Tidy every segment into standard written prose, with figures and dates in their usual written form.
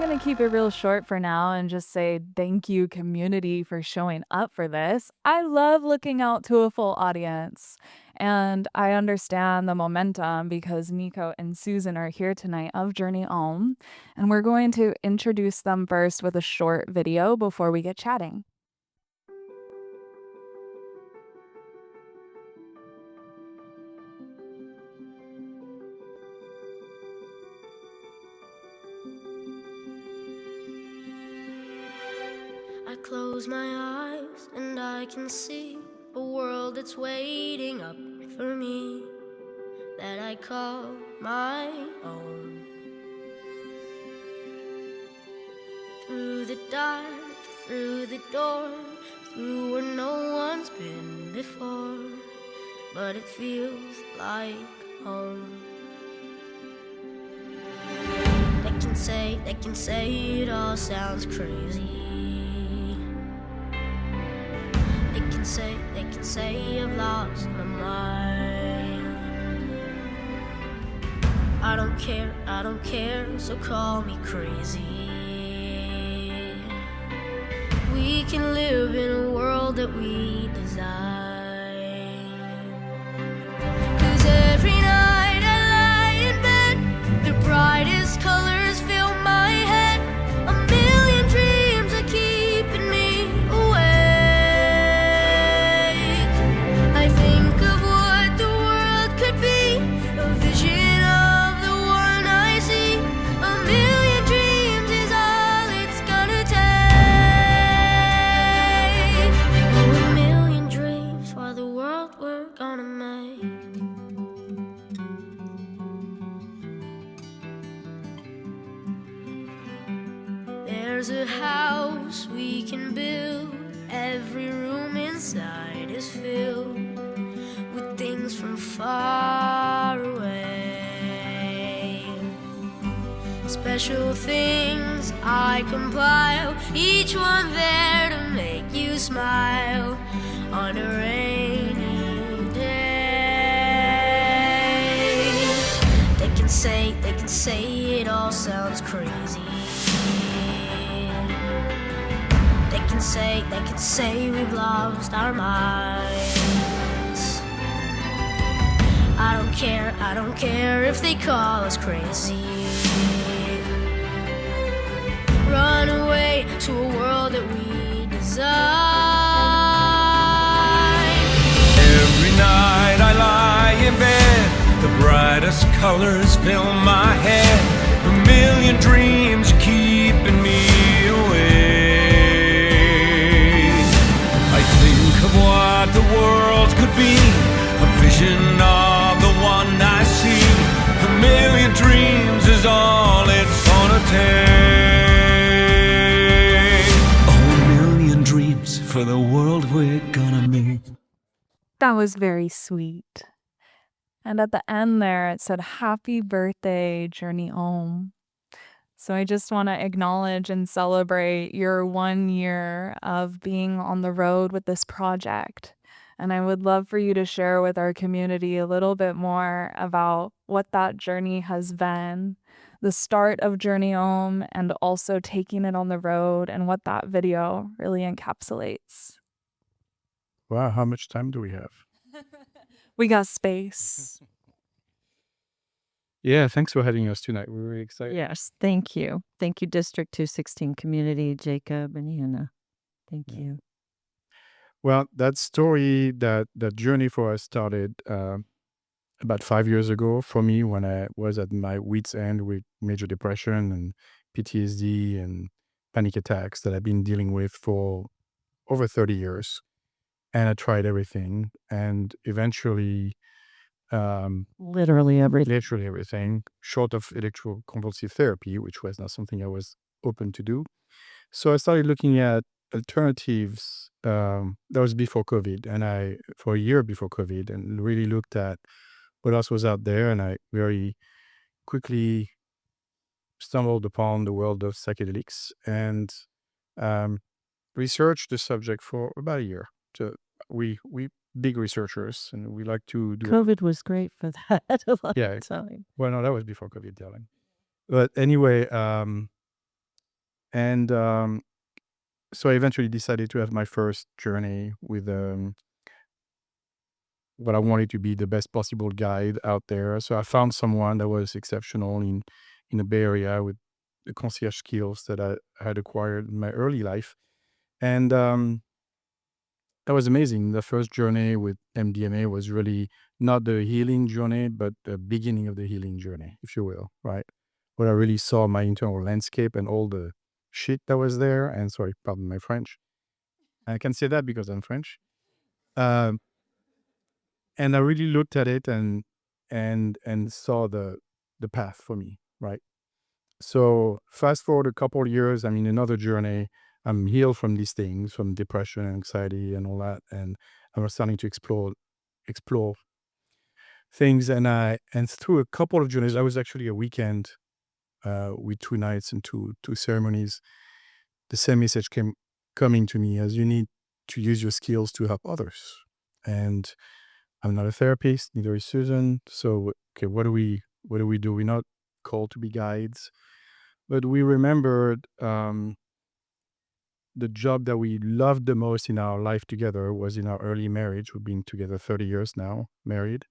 going to keep it real short for now and just say thank you, community, for showing up for this. I love looking out to a full audience. And I understand the momentum because Nico and Susan are here tonight of JourneyŌM. And we're going to introduce them first with a short video before we get chatting. I close my eyes and I can see a world that's waiting up for me, that I call my own. Through the dark, through the door, through where no one's been before, but it feels like home. They can say it all sounds crazy. They can say I've lost my mind. I don't care, so call me crazy. We can live in a world that we design. 'Cause every night I lie in bed, the brightest colors fill my head. A million dreams are keeping me awake. I think of what the world could be, a vision of the one I see. A million dreams is all it's gonna take. Oh, a million dreams for the world we're gonna make. There's a house we can build. Every room inside is filled with things from far away. Special things I compile, each one there to make you smile on a rainy day. They can say it all sounds crazy. They can say we've lost our minds. I don't care if they call us crazy. Run away to a world that we design. Every night I lie in bed, the brightest colors fill my head. A million dreams keeping me awake. I think of what the world could be, a vision of the one I see. A million dreams is all it's gonna take. Oh, a million dreams for the world we're gonna make. That was very sweet. And at the end there, it said, "Happy birthday, JourneyŌM." So I just want to acknowledge and celebrate your 1 year of being on the road with this project. And I would love for you to share with our community a little bit more about what that journey has been, the start of JourneyŌM, and also taking it on the road, and what that video really encapsulates. Wow, how much time do we have? We got space. Yeah, thanks for having us tonight. We're really excited. Yes, thank you. Thank you, District216 community, Jacob and Hannah. Thank Yeah. you. Well, that story, that journey for us started about 5 years ago for me, when I was at my wit's end with major depression and PTSD and panic attacks that I've been dealing with for over 30 years. And I tried everything, and eventually, Literally everything. literally everything, short of electroconvulsive therapy, which was not something I was open to do. So I started looking at alternatives. That was before COVID, and for a year before COVID, and really looked at what else was out there. And I very quickly stumbled upon the world of psychedelics and researched the subject for about a year. So we big researchers, and we like to do. COVID was great for that a lot Yeah. of time. Well, no, that was before COVID, darling. But anyway, And so I eventually decided to have my first journey with what I wanted to be the best possible guide out there. So I found someone that was exceptional in the Bay Area with the concierge skills that I had acquired in my early life. And that was amazing. The first journey with MDMA was really not the healing journey, but the beginning of the healing journey, if you will, right? Where I really saw my internal landscape and all the shit that was there. And sorry, pardon my French. I can say that because I'm French. Um, and I really looked at it and saw the path for me, right? So fast forward a couple of years, I'm in another journey. I'm healed from these things, from depression and anxiety and all that, and I was starting to explore things. And through a couple of journeys, I was actually a weekend with 2 nights and two ceremonies. The same message came coming to me as you need to use your skills to help others. And I'm not a therapist, neither is Susan. So okay, what do we do? We're not called to be guides, but we remembered the job that we loved the most in our life together was in our early marriage. We've been together 30 years now, married.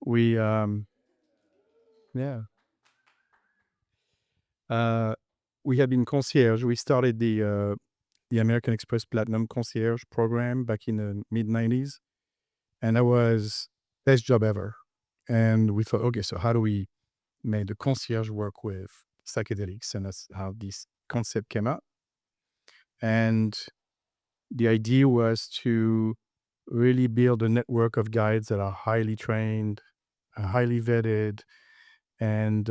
We yeah. We had been concierge. We started the American Express Platinum Concierge program back in the mid-90s. And that was best job ever. And we thought, okay, so how do we make the concierge work with psychedelics? And that's how this concept came up. And the idea was to really build a network of guides that are highly trained, highly vetted, and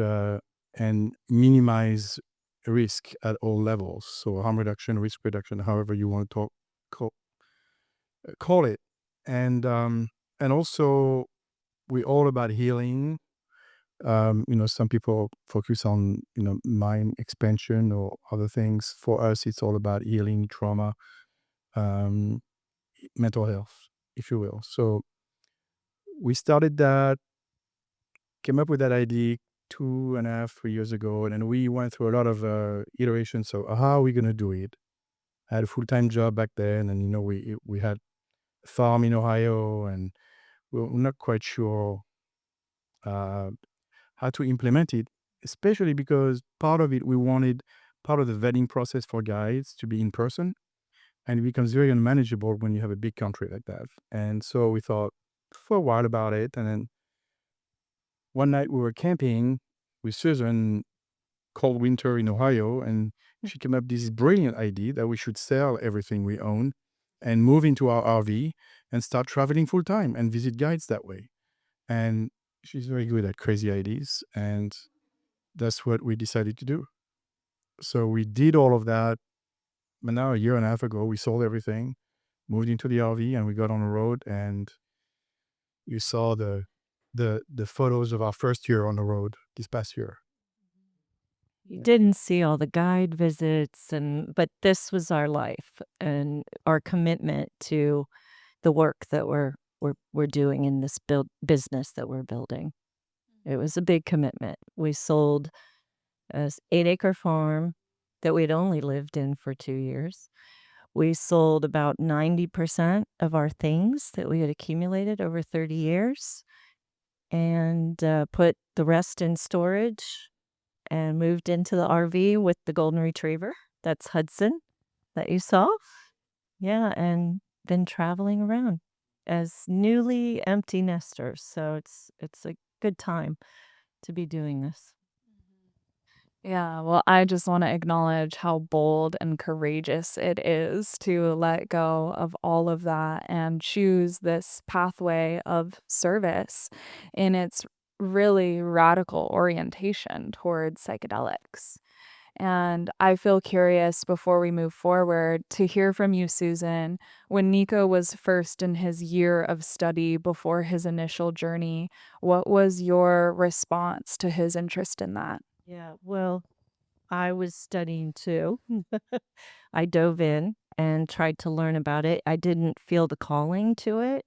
minimize risk at all levels. So harm reduction, risk reduction, however you want to call it. And also we're all about healing. Some people focus on mind expansion or other things. For us, it's all about healing, trauma, mental health, if you will. So we started that, came up with that idea 2.5-3 years ago, and then we went through a lot of iterations. So how are we going to do it? I had a full-time job back then, and we had a farm in Ohio, and we were not quite sure how to implement it, especially because part of it, we wanted part of the vetting process for guides to be in person, and it becomes very unmanageable when you have a big country like that. And so we thought for a while about it, and then one night we were camping with Susan, cold winter in Ohio, and she came up with this brilliant idea that we should sell everything we own and move into our RV and start traveling full time and visit guides that way. And she's very good at crazy ideas, and that's what we decided to do. So we did all of that. But now a year and a half ago, we sold everything, moved into the RV, and we got on the road. And you saw the photos of our first year on the road this past year. You didn't see all the guide visits, but this was our life and our commitment to the work that we're doing in this business that we're building. It was a big commitment. We sold an 8-acre farm that we'd only lived in for 2 years. We sold about 90% of our things that we had accumulated over 30 years and put the rest in storage and moved into the RV with the golden retriever. That's Hudson that you saw. Yeah, and been traveling around as newly empty nesters. So it's a good time to be doing this. Yeah, well, I just want to acknowledge how bold and courageous it is to let go of all of that and choose this pathway of service in its really radical orientation towards psychedelics. And I feel curious before we move forward to hear from you, Susan. When Nico was first in his year of study before his initial journey, what was your response to his interest in that? Yeah, well, I was studying too. I dove in and tried to learn about it. I didn't feel the calling to it.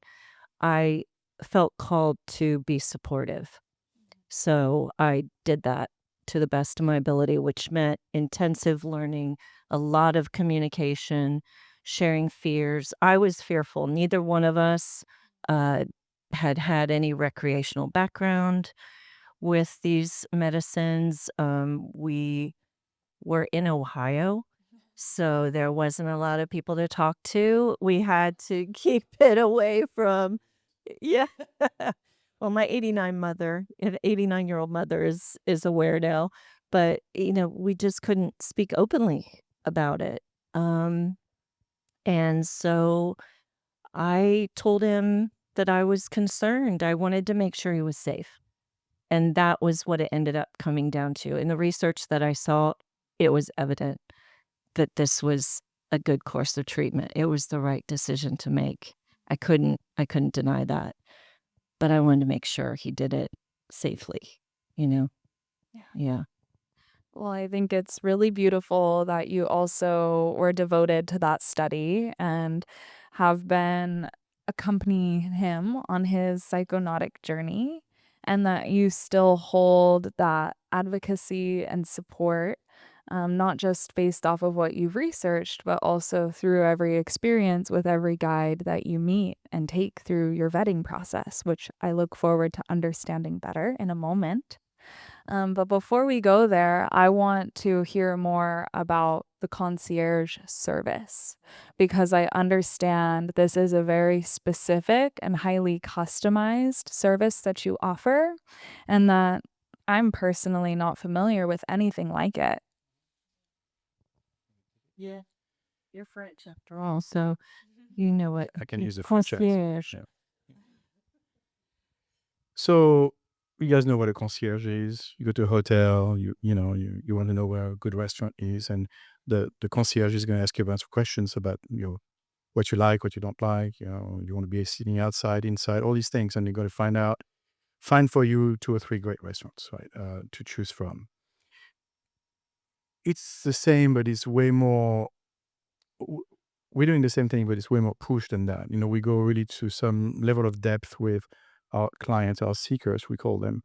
I felt called to be supportive. So I did that. to the best of my ability, which meant intensive learning, a lot of communication, sharing fears. I was fearful. Neither one of us had any recreational background with these medicines. We were in Ohio, so there wasn't a lot of people to talk to. We had to keep it away from, yeah. Well, my 89-year-old mother is aware now, but we just couldn't speak openly about it. And so I told him that I was concerned. I wanted to make sure he was safe. And that was what it ended up coming down to. In the research that I saw, it was evident that this was a good course of treatment. It was the right decision to make. I couldn't deny that. But I wanted to make sure he did it safely, Yeah. Well, I think it's really beautiful that you also were devoted to that study and have been accompanying him on his psychonautic journey, and that you still hold that advocacy and support, not just based off of what you've researched, but also through every experience with every guide that you meet and take through your vetting process, which I look forward to understanding better in a moment. But before we go there, I want to hear more about the concierge service, because I understand this is a very specific and highly customized service that you offer, and that I'm personally not familiar with anything like it. Yeah. You're French after all, so you know what I can use the French accent. concierge. Yeah. So you guys know what a concierge is. You go to a hotel, you want to know where a good restaurant is, and the concierge is going to ask you a bunch of questions about what you like, what you don't like. You want to be sitting outside, inside, all these things, and you're going to find for you 2 or 3 great restaurants, right, to choose from. It's the same, but it's way more. We're doing the same thing, but it's way more push than that. We go really to some level of depth with our clients, our seekers, we call them.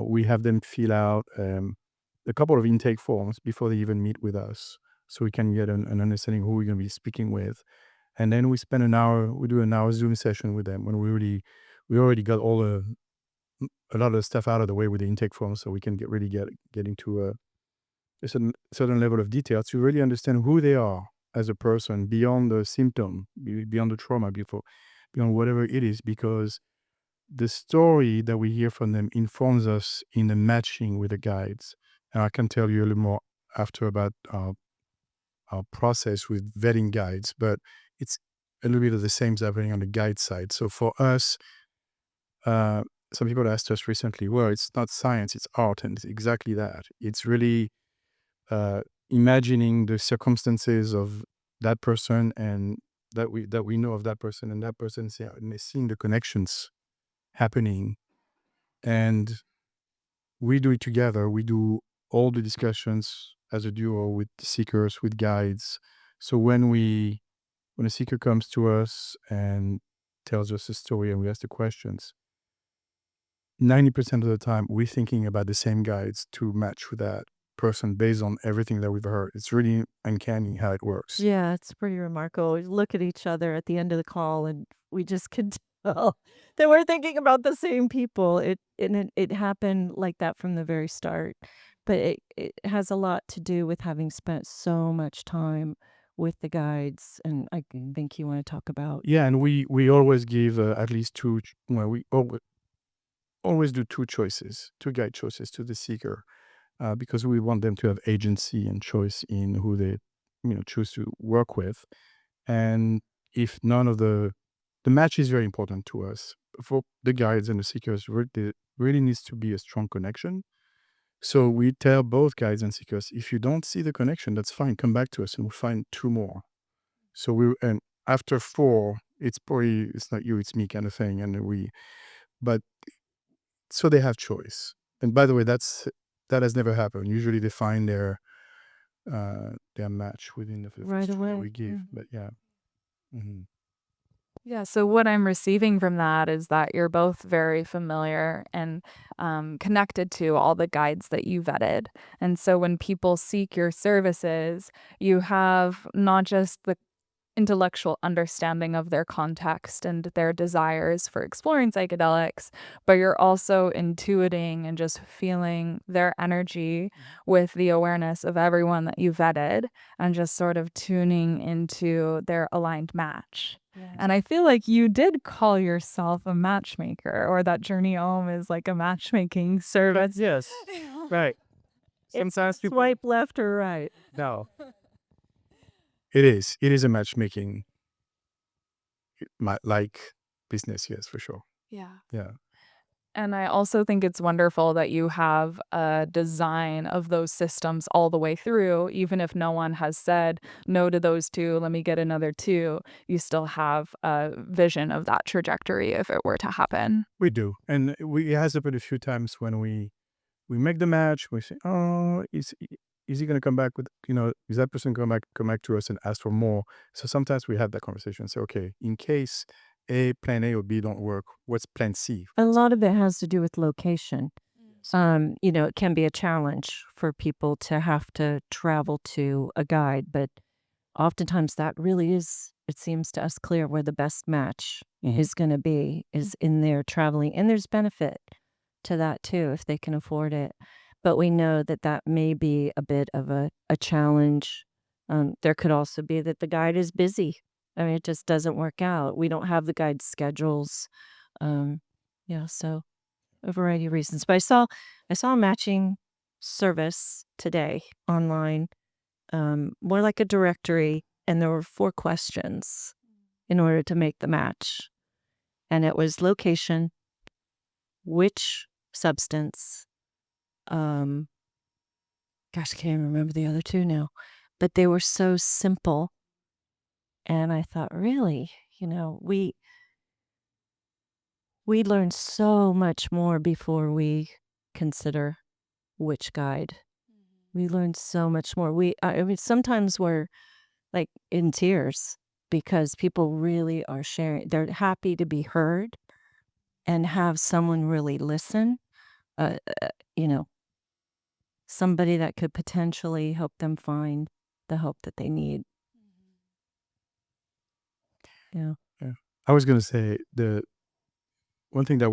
We have them fill out a couple of intake forms before they even meet with us, so we can get an understanding who we're going to be speaking with. And then we spend an hour, we do an hour Zoom session with them when we already got a lot of the stuff out of the way with the intake forms, so we can get into a certain level of detail to really understand who they are as a person beyond the symptom, beyond the trauma, beyond whatever it is, because the story that we hear from them informs us in the matching with the guides. And I can tell you a little more after about our process with vetting guides, but it's a little bit of the same happening on the guide side. So for us, some people asked us recently, well, it's not science, it's art, and it's exactly that. It's really imagining the circumstances of that person, and that we know of that person, and that person, and seeing the connections happening. And we do it together. We do all the discussions as a duo with seekers, with guides. So when a seeker comes to us and tells us a story and we ask the questions, 90% of the time we're thinking about the same guides to match with that person based on everything that we've heard. It's really uncanny how it works. Yeah, it's pretty remarkable. We look at each other at the end of the call, and we just can tell that we're thinking about the same people. It happened like that from the very start, but it has a lot to do with having spent so much time with the guides, and I think you want to talk about. Yeah, and we always give at least two. Well, we always do two guide choices to the seeker, because we want them to have agency and choice in who they choose to work with. And if none of the match is very important to us for the guides and the seekers, there really needs to be a strong connection. So we tell both guides and seekers, if you don't see the connection, that's fine, come back to us and we'll find 2 more. So and after 4, it's not you, it's me kind of thing. But so they have choice. And by the way, that has never happened. Usually they find their match within the first Right choice away. we give. Yeah. But yeah. Mm-hmm. Yeah, so what I'm receiving from that is that you're both very familiar and connected to all the guides that you vetted. And so when people seek your services, you have not just the intellectual understanding of their context and their desires for exploring psychedelics, but you're also intuiting and just feeling their energy with the awareness of everyone that you vetted and just sort of tuning into their aligned match. And I feel like you did call yourself a matchmaker, or that JourneyŌM is like a matchmaking service. Yes, right. Sometimes people Swipe left or right. no. It is. It is a matchmaking like business, yes, for sure. Yeah. Yeah. And I also think it's wonderful that you have a design of those systems all the way through, even if no one has said no to those two, let me get another two. You still have a vision of that trajectory if it were to happen. We do. And it has happened a few times when we make the match, we say, oh, is he going to come back with, is that person come back to us and ask for more? So sometimes we have that conversation. Say, okay, in case plan A or B don't work, what's plan C? A lot of it has to do with location. It can be a challenge for people to have to travel to a guide, but oftentimes that really is, it seems to us clear where the best match is going to be, is in their traveling. And there's benefit to that too, if they can afford it. But we know that that may be a bit of a challenge. There could also be that the guide is busy. I mean, it just doesn't work out. We don't have the guide schedules. So a variety of reasons. But I saw a matching service today online, more like a directory, and there were 4 questions in order to make the match. And it was location, which substance, gosh, I can't even remember the other 2 now, but they were so simple. And I thought, really, we learn so much more before we consider which guide. We learn so much more. I mean, sometimes we're like in tears because people really are sharing. They're happy to be heard and have someone really listen. Uh, uh, you know, somebody that could potentially help them find the help that they need. Yeah. Yeah. I was going to say the one thing that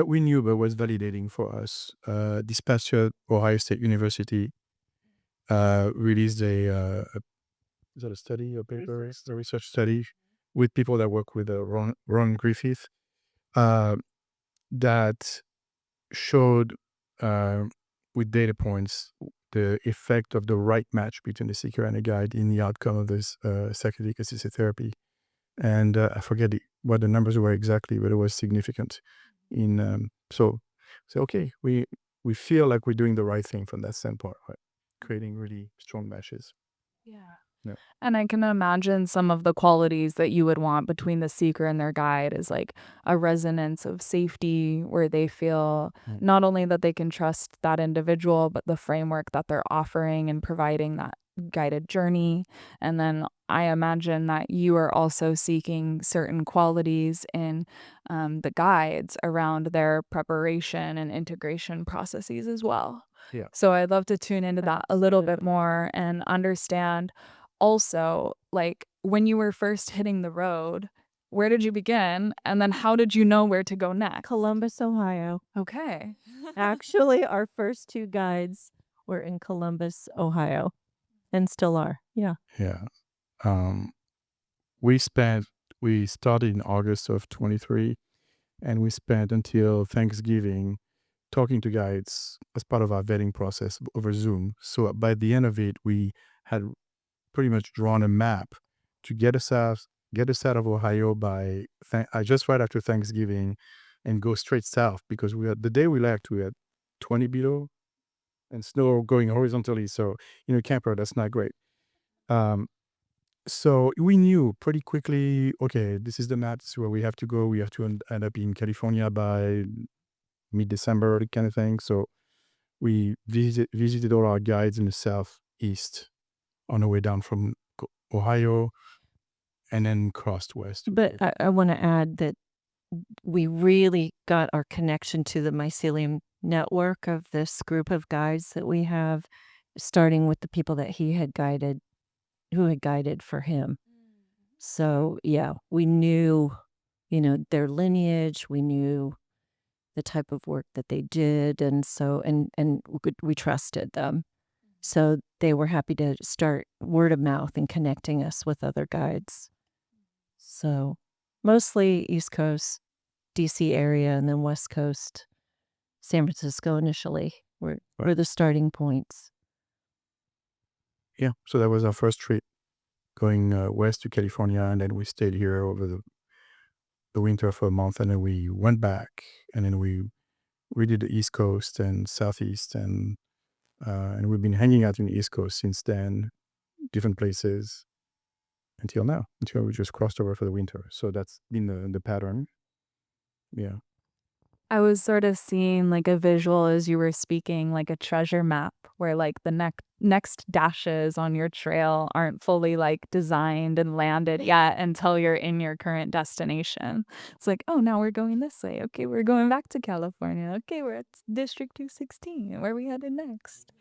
we knew but was validating for us. This past year, Ohio State University released is that a study, a paper, a research study with people that work with Ron Griffith that showed with data points the effect of the right match between the seeker and the guide in the outcome of this psychedelic assisted therapy. And I forget what the numbers were exactly, but it was significant. So okay, we feel like we're doing the right thing from that standpoint, right? Creating really strong matches. Yeah. Yeah. And I can imagine some of the qualities that you would want between the seeker and their guide is like a resonance of safety where they feel not only that they can trust that individual, but the framework that they're offering and providing that guided journey. And then I imagine that you are also seeking certain qualities in the guides around their preparation and integration processes as well. Yeah. So I'd love to tune into that a little bit more and understand also, like, when you were first hitting the road, where did you begin? And then how did you know where to go next? Columbus, Ohio. Okay. Actually, our first 2 guides were in Columbus, Ohio, and still are. Yeah. Yeah. We started in August of 23, and we spent until Thanksgiving talking to guides as part of our vetting process over Zoom. So by the end of it, we had pretty much drawn a map to get us out of Ohio by just right after Thanksgiving, and go straight south, because the day we left, we had 20 below and snow going horizontally. So camper, that's not great. So we knew pretty quickly, okay, this is the map. This is where we have to go. We have to end up in California by mid-December, kind of thing. So we visited all our guides in the southeast on the way down from Ohio, and then crossed west. But I want to add that we really got our connection to the mycelium network of this group of guides that we have, starting with the people that he had guided, who had guided for him. So yeah, we knew, their lineage, we knew the type of work that they did, and so we trusted them. So they were happy to start word of mouth and connecting us with other guides. So mostly East Coast, DC area, and then West Coast, San Francisco initially were the starting points. Yeah, so that was our first trip, going west to California, and then we stayed here over the winter for a month, and then we went back, and then we did the East Coast and Southeast, and we've been hanging out in the East Coast since then, different places, until now, until we just crossed over for the winter. So that's been the pattern. Yeah. I was sort of seeing like a visual as you were speaking, like a treasure map where like the next dashes on your trail aren't fully like designed and landed yet until you're in your current destination. It's like, oh, now we're going this way. Okay, we're going back to California. Okay, we're at District 216. Where are we headed next?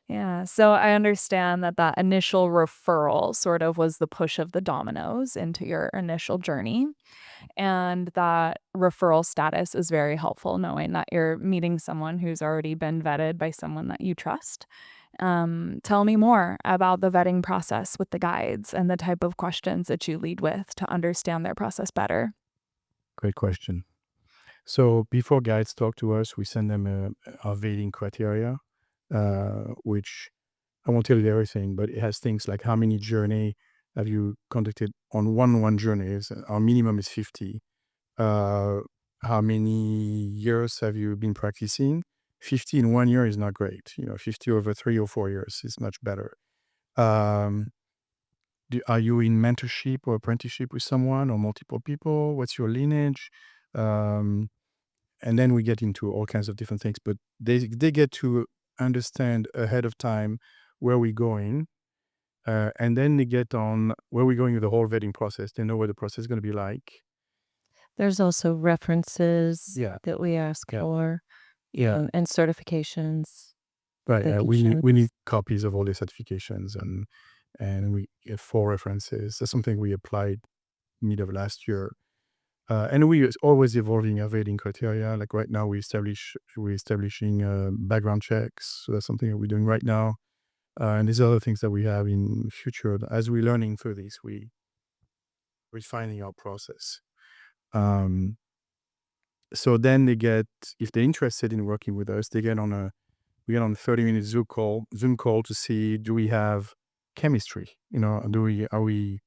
Yeah, so I understand that initial referral sort of was the push of the dominoes into your initial journey. And that referral status is very helpful, knowing that you're meeting someone who's already been vetted by someone that you trust. Tell me more about the vetting process with the guides and the type of questions that you lead with to understand their process better. Great question. So before guides talk to us, we send them our vetting criteria, which I won't tell you everything, but it has things like how many journey have you conducted on one journeys. Our minimum is 50. How many years have you been practicing? 50 in 1 year is not great. 50 over 3 or 4 years is much better. Are you in mentorship or apprenticeship with someone or multiple people? What's your lineage? And then we get into all kinds of different things, but they get to understand ahead of time where we're going, and then they get on where we're going with the whole vetting process. They know what the process is going to be like. There's also references Yeah. that we ask Yeah. for, Yeah, and certifications. right. We need copies of all the certifications, and we get 4 references. That's something we applied mid of last year. And we is always evolving our vetting criteria. Like right now, we're establishing background checks. So that's something that we're doing right now. And there's other things that we have in future. As we're learning through this, we're refining our process. So then if they're interested in working with us, we get on a 30-minute Zoom call to see, do we have chemistry? Are we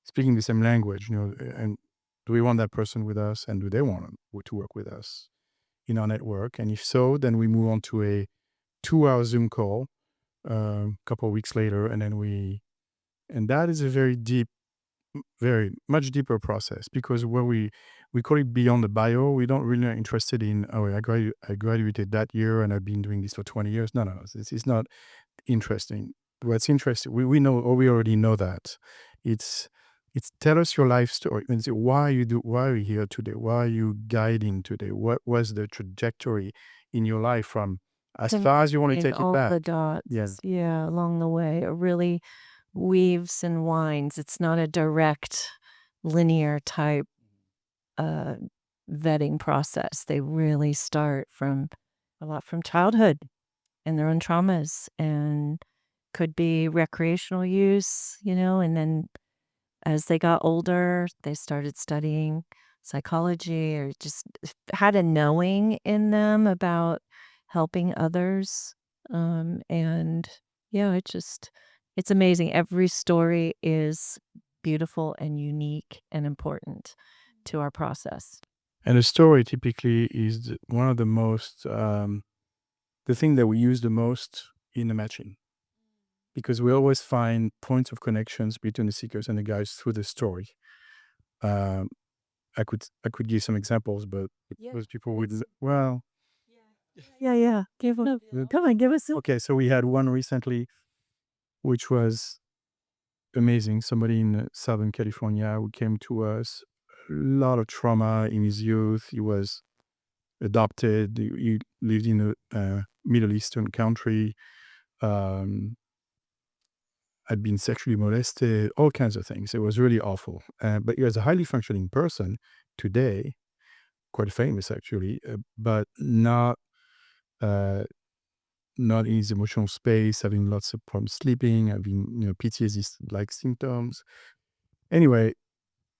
speaking the same language? And do we want that person with us, and do they want to work with us in our network? And if so, then we move on to a 2-hour Zoom call a couple of weeks later, and that is a very much deeper process, because where we call it beyond the bio. We don't really are interested in, I graduated that year and I've been doing this for 20 years. No, this is not interesting. What's interesting, we know, or we already know that. It's tell us your life story. And say, why are you here today? Why are you guiding today? What was the trajectory in your life from as far as you want to take it all back? the dots. Yes. Yeah, along the way. It really weaves and winds. It's not a direct, linear type vetting process. They really start from childhood and their own traumas, and could be recreational use, and then as they got older, they started studying psychology, or just had a knowing in them about helping others. And yeah, it's amazing. Every story is beautiful and unique and important to our process. And a story typically is one of the most, the thing that we use the most in the matching, because we always find points of connections between the seekers and the guides through the story. I could give some examples, but those people would, well, Yeah. Give us. Come on, give us. okay. So we had one recently, which was amazing. Somebody in Southern California who came to us, a lot of trauma in his youth. He was adopted. He lived in a Middle Eastern country. Um, had been sexually molested, all kinds of things. It was really awful. But he was a highly functioning person today, quite famous actually, but uh, not in his emotional space, having lots of problems sleeping, having PTSD-like symptoms. Anyway,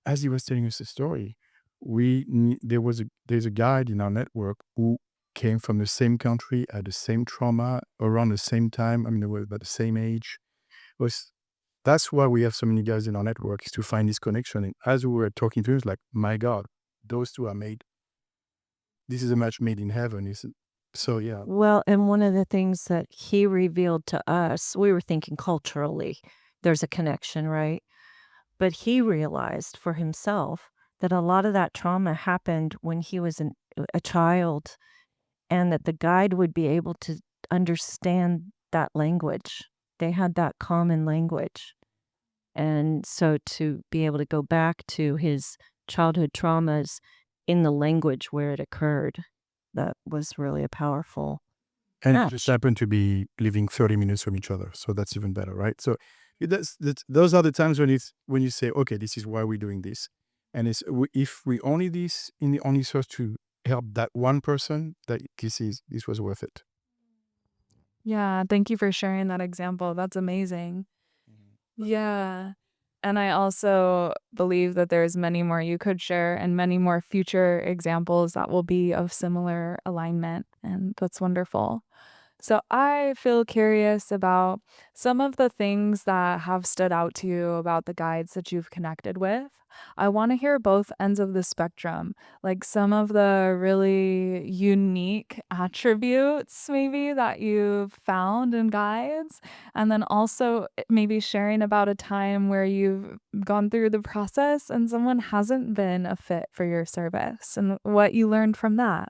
as he was telling us the story, there's a guide in our network who came from the same country, had the same trauma around the same time. I mean, they were about the same age. That's why we have so many guys in our network, is to find this connection. And as we were talking to him, it's like, my God, those two are made. This is a match made in heaven, isn't? So yeah. Well, and one of the things that he revealed to us, we were thinking culturally, there's a connection, right? But he realized for himself that a lot of that trauma happened when he was a child, and that the guide would be able to understand that language. They had that common language. And so to be able to go back to his childhood traumas in the language where it occurred, that was really a powerful And it just match. happened to be living 30 minutes from each other. So that's even better, right? So those are the times when you say, okay, this is why we're doing this. And if we only only source to help that one person, that this was worth it. Yeah, thank you for sharing that example. That's amazing. Yeah. And I also believe that there's many more you could share and many more future examples that will be of similar alignment. And that's wonderful. So I feel curious about some of the things that have stood out to you about the guides that you've connected with. I want to hear both ends of the spectrum, like some of the really unique attributes maybe that you've found in guides, and then also maybe sharing about a time where you've gone through the process and someone hasn't been a fit for your service and what you learned from that.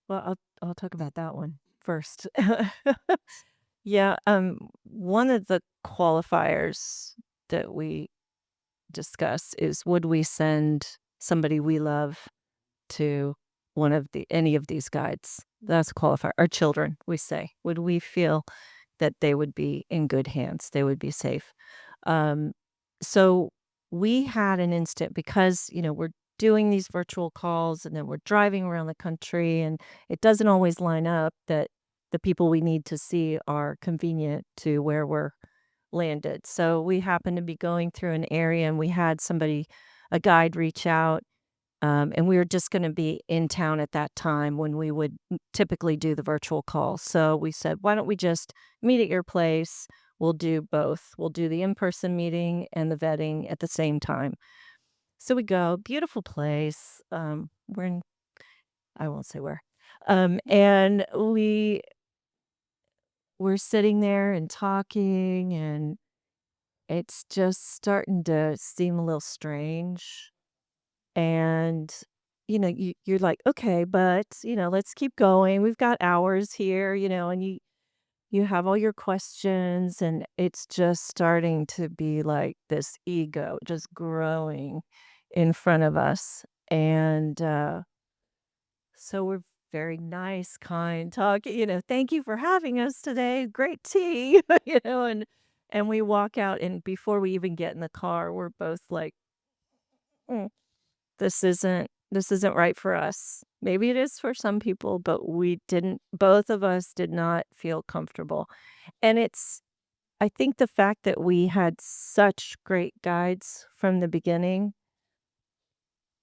Well, I'll talk about that one first. Yeah, one of the qualifiers that we discuss is, would we send somebody we love to any of these guides? That's a qualifier. Our children, we say, would we feel that they would be in good hands, they would be safe? Um, so we had an instant, because we're doing these virtual calls and then we're driving around the country, and it doesn't always line up that the people we need to see are convenient to where we're landed. So we happened to be going through an area, and we had a guide reach out, and we were just going to be in town at that time when we would typically do the virtual call. So we said, why don't we just meet at your place? We'll do both. We'll do the in-person meeting and the vetting at the same time. So we go, beautiful place. We're in, I won't say where. And we're sitting there and talking, and it's just starting to seem a little strange. And, you're like, okay, but, let's keep going. We've got hours here, and you have all your questions, and it's just starting to be like this ego just growing in front of us. And so we're very nice, kind, talking, thank you for having us today. Great tea, and we walk out, and before we even get in the car, we're both like, "Mm, this isn't right for us." Maybe it is for some people, but both of us did not feel comfortable. And I think the fact that we had such great guides from the beginning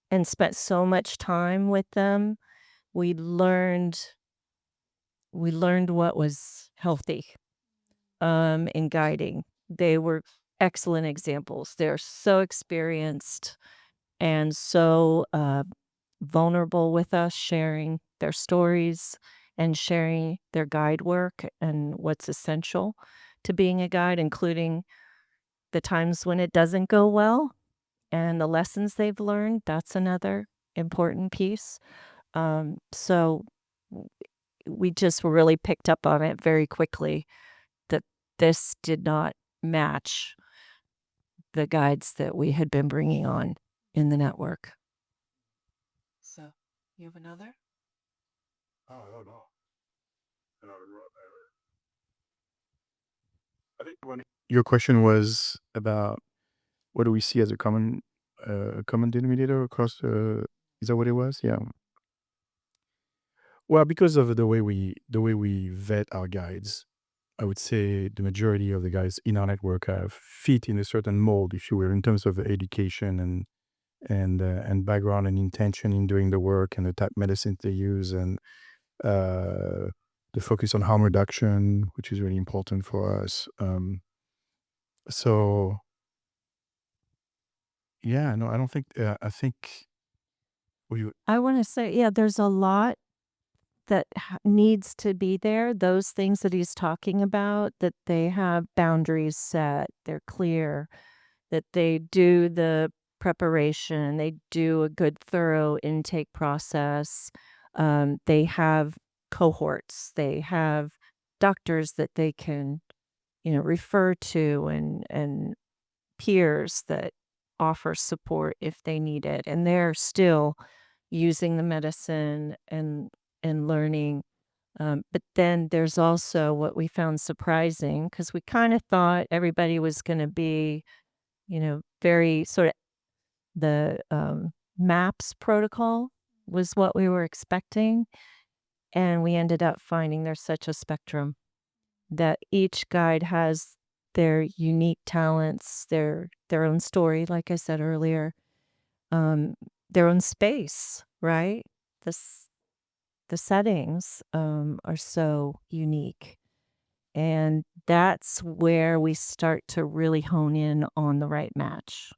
and spent so much time with them, we learned what was healthy in guiding. They were excellent examples. They're so experienced and so vulnerable with us, sharing their stories and sharing their guide work and what's essential to being a guide, including the times when it doesn't go well and the lessons they've learned. That's another important piece. So we just really picked up on it very quickly that this did not match the guides that we had been bringing on in the network. So, you have another? Oh, I don't know. I think your question was about what do we see as a common denominator across is that what it was? Yeah. Well, because of the way we vet our guides, I would say the majority of the guys in our network have fit in a certain mold, if you will, in terms of education and background and intention in doing the work and the type of medicines they use and the focus on harm reduction, which is really important for us. So yeah, no, I don't think I think I want to say, yeah, there's a lot that needs to be there. Those things that he's talking about, that they have boundaries set, they're clear, that they do the preparation, they do a good, thorough intake process. They have cohorts, they have doctors that they can, refer to and peers that offer support if they need it. And they're still using the medicine and learning. But then there's also what we found surprising, because we kind of thought everybody was going to be, very sort of the MAPS protocol was what we were expecting. And we ended up finding there's such a spectrum that each guide has their unique talents, their own story, like I said earlier, their own space, right? The settings are so unique. And that's where we start to really hone in on the right match.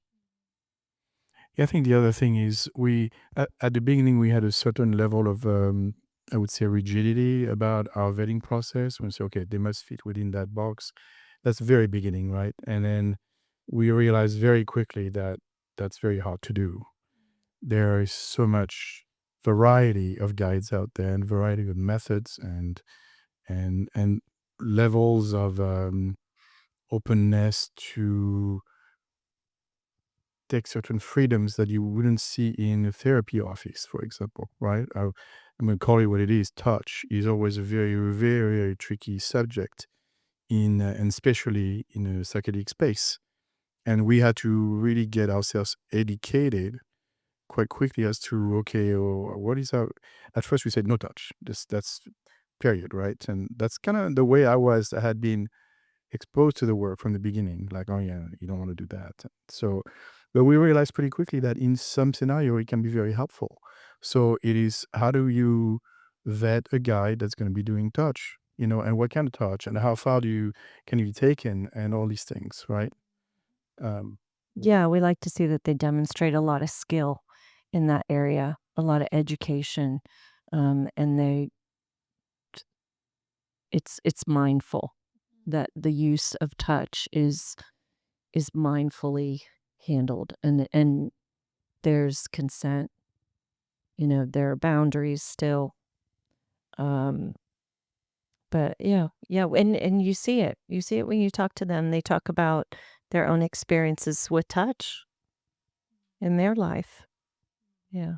Yeah, I think the other thing is we at the beginning we had a certain level of I would say rigidity about our vetting process. We say, okay, they must fit within that box. That's the very beginning, right? And then we realized very quickly that that's very hard to do. There is so much variety of guides out there and variety of methods and levels of openness to take certain freedoms that you wouldn't see in a therapy office, for example, right? I'm going to call it what it is. Touch is always a very, very, very tricky subject and especially in a psychedelic space. And we had to really get ourselves educated quite quickly as to, okay, what is our, at first we said no touch. That's period, right? And that's kind of the way I had been exposed to the work from the beginning, like, oh yeah, you don't want to do that. So, but we realized pretty quickly that in some scenario it can be very helpful. So it is, how do you vet a guide that's going to be doing touch, and what kind of touch and how far can you be taken and all these things, right? Yeah, we like to see that they demonstrate a lot of skill in that area, a lot of education, and it's mindful, that the use of touch is mindfully handled, and there's consent. There are boundaries still. But yeah, and you see it. You see it when you talk to them. They talk about their own experiences with touch in their life. Yeah.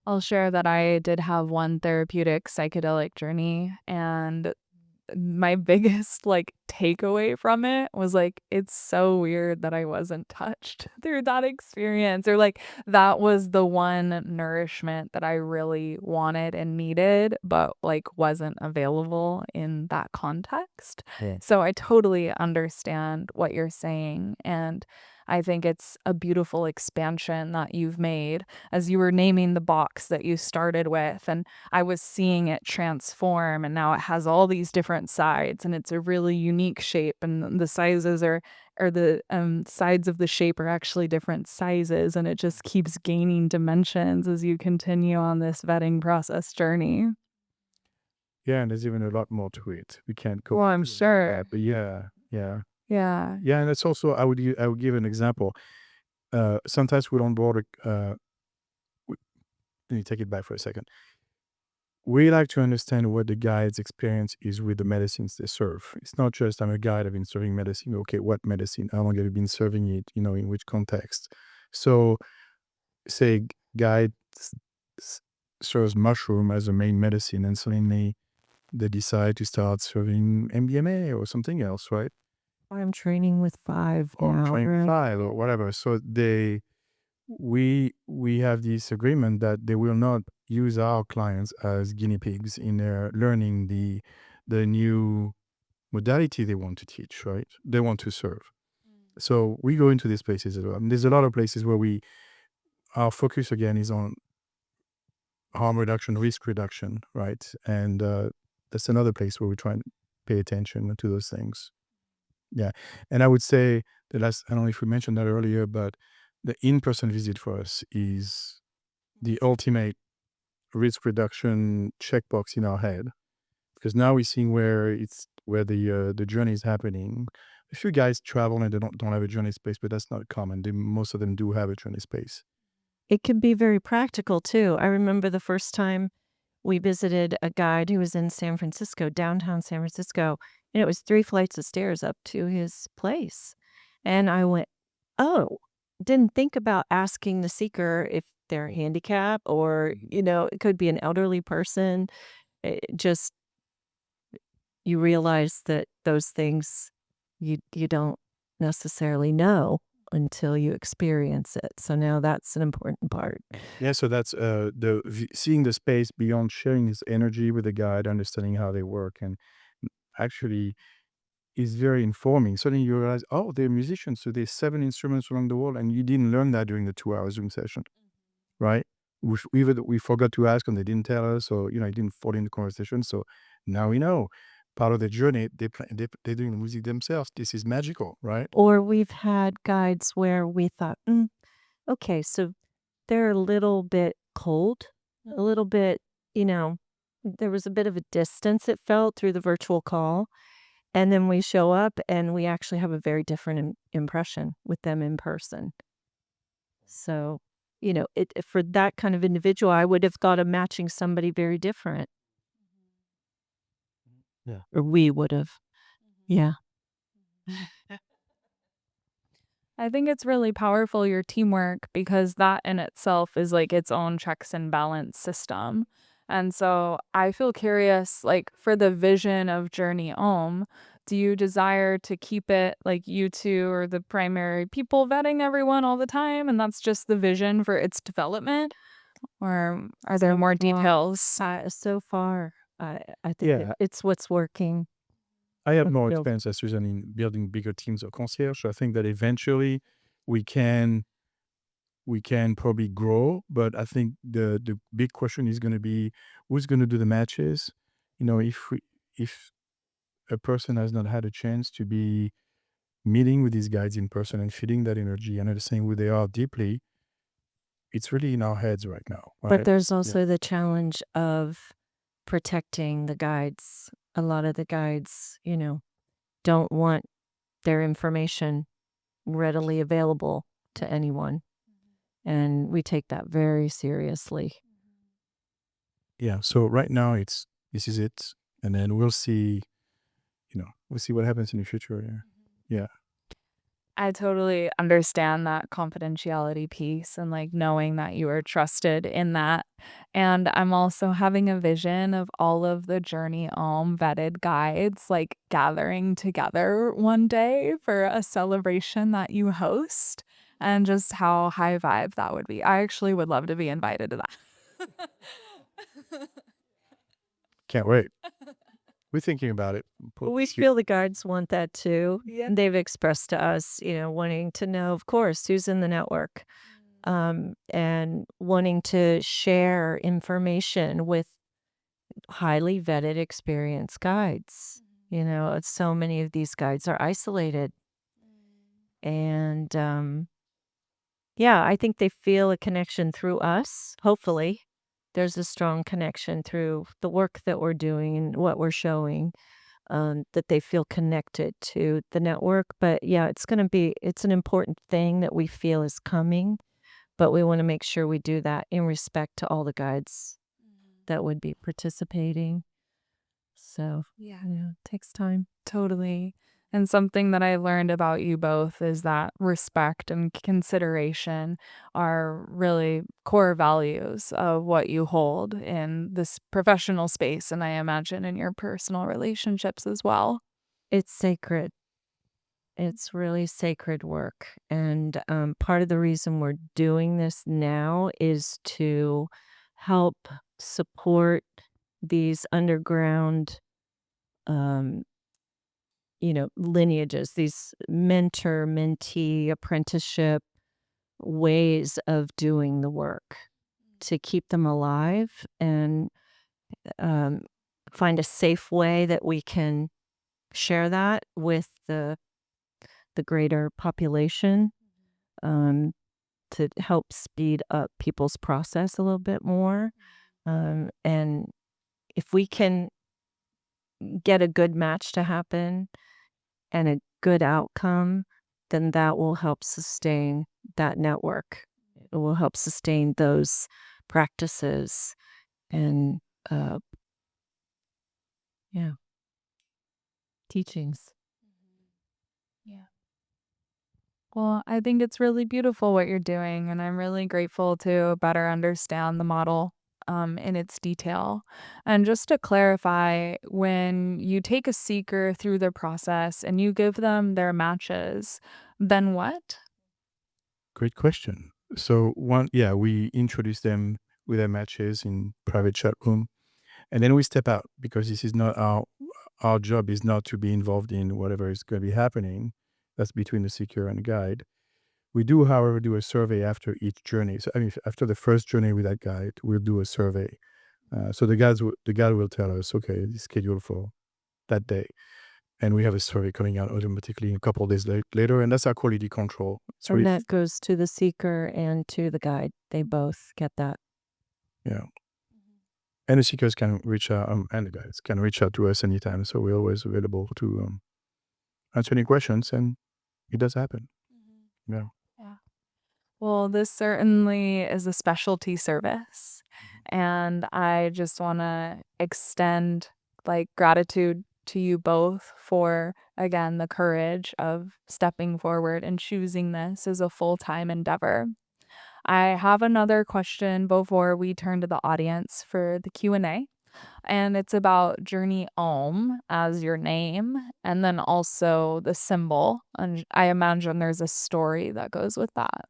I'll share that I did have one therapeutic psychedelic journey, and my biggest takeaway from it was it's so weird that I wasn't touched through that experience, or that was the one nourishment that I really wanted and needed, but wasn't available in that context. Yeah. So I totally understand what you're saying, and I think it's a beautiful expansion that you've made as you were naming the box that you started with, and I was seeing it transform, and now it has all these different sides, and it's a really unique shape, and the sizes or the sides of the shape are actually different sizes, and it just keeps gaining dimensions as you continue on this vetting process journey. Yeah, and there's even a lot more to it. We can't go Well, I'm through all sure. that, but yeah. Yeah. Yeah, and that's also I would give an example. Sometimes we'll onboard let me take it back for a second. we like to understand what the guide's experience is with the medicines they serve. It's not just I'm a guide, I've been serving medicine. Okay, what medicine? How long have you been serving it? In which context? So, say guide serves mushroom as a main medicine, and suddenly they decide to start serving MDMA or something else, right? I'm training with 5 Or now, right? 25 or whatever. So we have this agreement that they will not use our clients as guinea pigs in their learning the new modality they want to teach, right? They want to serve. So we go into these places as well. And there's a lot of places where our focus again is on harm reduction, risk reduction, right? And that's another place where we try and pay attention to those things. Yeah. And I would say I don't know if we mentioned that earlier, but the in-person visit for us is the ultimate risk reduction checkbox in our head, because now we're seeing where the journey is happening. A few guys travel and they don't have a journey space, but that's not common. Most of them do have a journey space. It can be very practical too. I remember the first time we visited a guide who was in San Francisco, downtown San Francisco, and it was 3 flights of stairs up to his place. And I went, oh, didn't think about asking the seeker if they're handicapped or, it could be an elderly person. Just, you realize that those things you don't necessarily know until you experience it. So now that's an important part. Yeah, so that's seeing the space beyond sharing his energy with the guide, understanding how they work, and actually is very informing. Suddenly you realize, oh, they're musicians, so there's 7 instruments around the world, and you didn't learn that during the 2-hour Zoom session, right? We forgot to ask, and they didn't tell us, or it didn't fall in the conversation. So now we know. Part of the journey, they're doing the music themselves. This is magical, right? Or we've had guides where we thought, okay, so they're a little bit cold, a little bit, there was a bit of a distance it felt through the virtual call. And then we show up and we actually have a very different impression with them in person. So, for that kind of individual, I would have thought of matching somebody very different. Yeah. Or we would have. Yeah. I think it's really powerful, your teamwork, because that in itself is like its own checks and balance system. And so I feel curious, like for the vision of JourneyŌM, do you desire to keep it like you two are the primary people vetting everyone all the time, and that's just the vision for its development? Or are there more details? So far, I think Yeah. it's what's working. I have more Yeah. experience as Susan in building bigger teams of concierge. I think that eventually we can probably grow, but I think the big question is going to be who's going to do the matches. If a person has not had a chance to be meeting with these guys in person and feeling that energy and understanding who they are deeply, it's really in our heads right now. But Right? there's also the challenge of protecting the guides. A lot of the guides, don't want their information readily available to anyone. And we take that very seriously. Yeah. So right now this is it, and then we'll see. We'll see what happens in the future. Yeah. I totally understand that confidentiality piece and like knowing that you are trusted in that. And I'm also having a vision of all of the JourneyŌM vetted guides like gathering together one day for a celebration that you host, and just how high vibe that would be. I actually would love to be invited to that. Can't wait. We're thinking about it. We feel the guides want that too. Yeah. And they've expressed to us, wanting to know, of course, who's in the network, and wanting to share information with highly vetted, experienced guides. So many of these guides are isolated. And I think they feel a connection through us, hopefully. There's a strong connection through the work that we're doing and what we're showing, that they feel connected to the network. But it's an important thing that we feel is coming, but we want to make sure we do that in respect to all the guides. that would be participating. So, Yeah. it takes time. Totally. And something that I learned about you both is that respect and consideration are really core values of what you hold in this professional space, and I imagine in your personal relationships as well. It's sacred. It's really sacred work. And part of the reason we're doing this now is to help support these underground lineages, these mentor, mentee, apprenticeship ways of doing the work to keep them alive and find a safe way that we can share that with the greater population to help speed up people's process a little bit more. And if we can get a good match to happen and a good outcome, then that will help sustain that network. It will help sustain those practices and teachings. Yeah. Well, I think it's really beautiful what you're doing, and I'm really grateful to better understand the model in its detail. And just to clarify, when you take a seeker through the process and you give them their matches, then what? Great question. So we introduce them with their matches in private chat room, and then we step out because this is not our job is not to be involved in whatever is going to be happening. That's between the seeker and the guide. We do, however, do a survey after each journey. So after the first journey with that guide, we'll do a survey. So the guide will tell us, okay, it's scheduled for that day, and we have a survey coming out automatically a couple of days later, and that's our quality control. So And that goes to the seeker and to the guide. They both get that. Yeah. And the seekers can reach out, and the guides can reach out to us anytime. So we're always available to answer any questions, and it does happen. Yeah. Yeah. Well, this certainly is a specialty service. And I just want to extend gratitude to you both for, again, the courage of stepping forward and choosing this as a full-time endeavor. I have another question before we turn to the audience for the Q&A. And it's about JourneyŌM as your name, and then also the symbol. And I imagine there's a story that goes with that.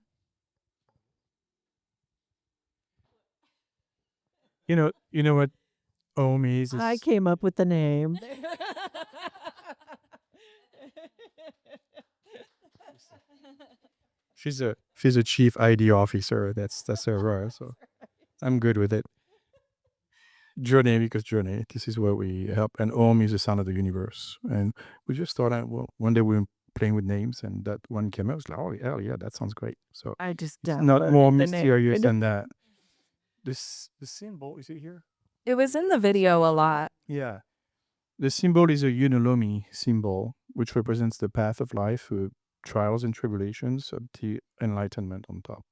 You know what OM is? I came up with the name. She's a chief ID officer. That's her role. So I'm good with it. Journey, because journey. This is where we help, and OM is the sound of the universe. And we just thought, one day we were playing with names, and that one came out. I was like, oh hell yeah, that sounds great. So I just it's not more mysterious than than that. The symbol, is it here? It was in the video a lot. Yeah. The symbol is a Unalomi symbol, which represents the path of life, trials and tribulations, up to enlightenment on top.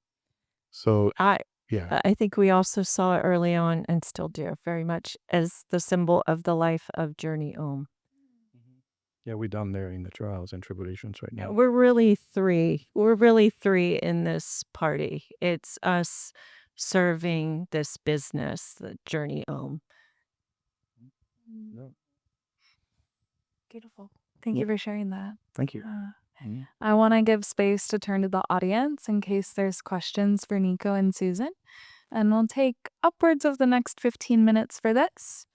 So I yeah, think we also saw it early on, and still do very much, as the symbol of the life of JourneyŌM. yeah, we're down there in the trials and tribulations right now. We're really three. We're really three in this party. It's us serving this business, the JourneyŌM. Beautiful. Thank you for sharing that. Thank you. I want to give space to turn to the audience in case there's questions for Nico and Susan. And we'll take upwards of the next 15 minutes for this.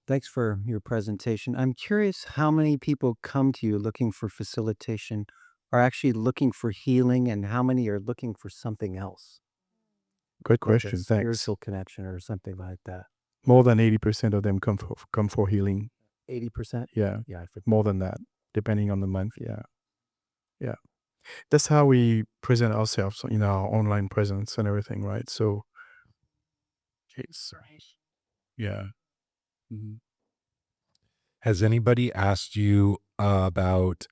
Thanks for your presentation. I'm curious how many people come to you looking for facilitation are actually looking for healing, and how many are looking for something else? Good Like a question. Thanks. spiritual connection or something like that. More than 80% of them come for healing. 80%? Yeah, Yeah, I forget. more than that, depending on the month. Yeah. That's how we present ourselves in our online presence and everything, right? So, yeah. Mhm. Has anybody asked you about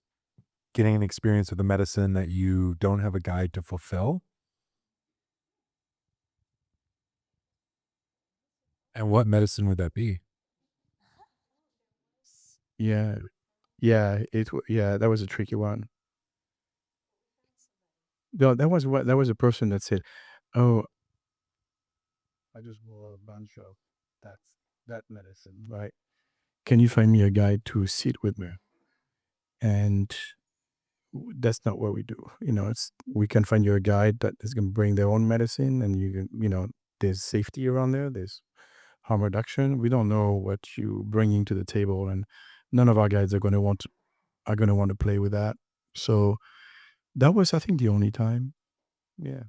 getting an experience with a medicine that you don't have a guide to fulfill? And what medicine would that be? Yeah, that was a tricky one. No, that was a person that said, "Oh, I just bought a bunch of that medicine, right? Can you find me a guy to sit with me?" And that's not what we do. It's we can find you a guide that is going to bring their own medicine, and there's safety around there. There's harm reduction. We don't know what you bringing to the table, and none of our guides are going to want to play with that. So that was, I think, the only time. Yeah.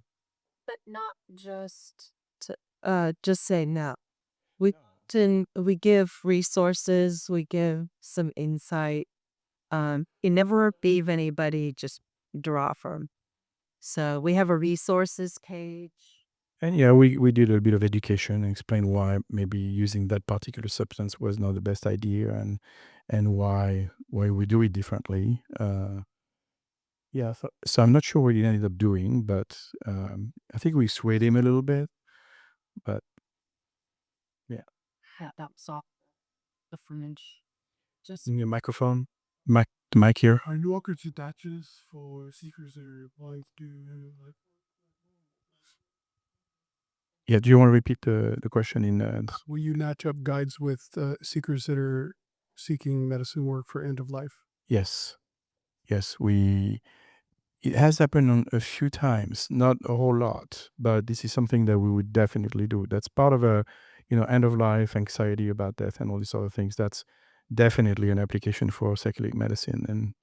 But not just say no. We give resources, we give some insight. You never leave anybody just draw from. So we have a resources page. And yeah, we did a bit of education and explain why maybe using that particular substance was not the best idea, and why we do it differently. Yeah, so I'm not sure what he ended up doing, but I think we swayed him a little bit. But yeah, Yeah, that was all the fringe. Just using a microphone, the mic here. Are new walkers attaches for seekers that are applying to like Yeah, do you want to repeat the question in? will you match up guides with seekers that are seeking medicine work for end of life? Yes, yes, it has happened on a few times, not a whole lot, but this is something that we would definitely do. That's part of a, end of life anxiety about death and all these other things. That's definitely an application for psychedelic medicine, and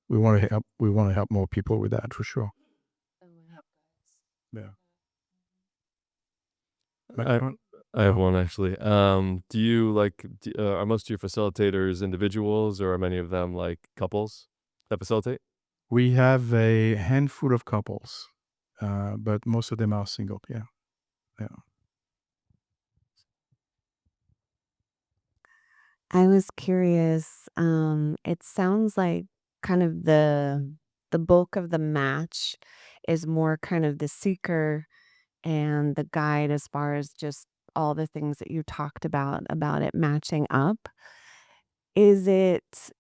we want to help. We want to help more people with that for sure. Yeah. I have one actually. Do you are most of your facilitators individuals, or are many of them like couples that facilitate? We have a handful of couples, but most of them are single. Yeah, yeah. I was curious. It sounds like kind of the bulk of the match is more kind of the seeker and the guide as far as just all the things that you talked about it matching up. Is it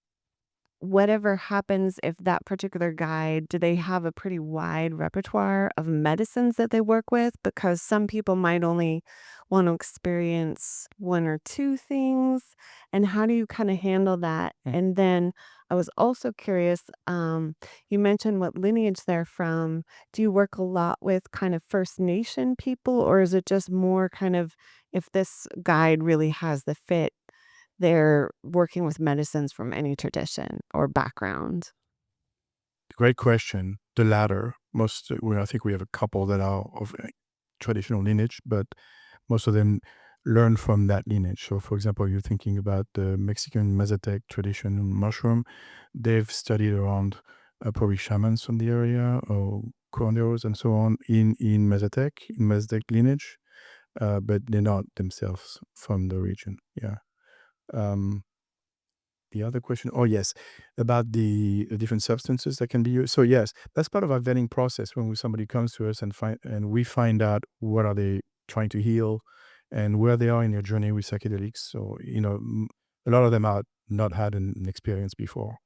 whatever happens if that particular guide, do they have a pretty wide repertoire of medicines that they work with? Because some people might only want to experience one or two things. And how do you kind of handle that? And then I was also curious, you mentioned what lineage they're from. Do you work a lot with kind of First Nation people, or is it just more kind of if this guide really has the fit? They're working with medicines from any tradition or background. Great question. The latter. I think we have a couple that are of traditional lineage, but most of them learn from that lineage. So, for example, you're thinking about the Mexican Mazatec tradition mushroom. They've studied around probably shamans from the area or curanderos and so on in Mazatec lineage, but they're not themselves from the region. Yeah. The other question, oh yes, about the different substances that can be used. So yes, that's part of our vetting process when somebody comes to us and we find out what are they trying to heal and where they are in their journey with psychedelics. So a lot of them are not had an experience before.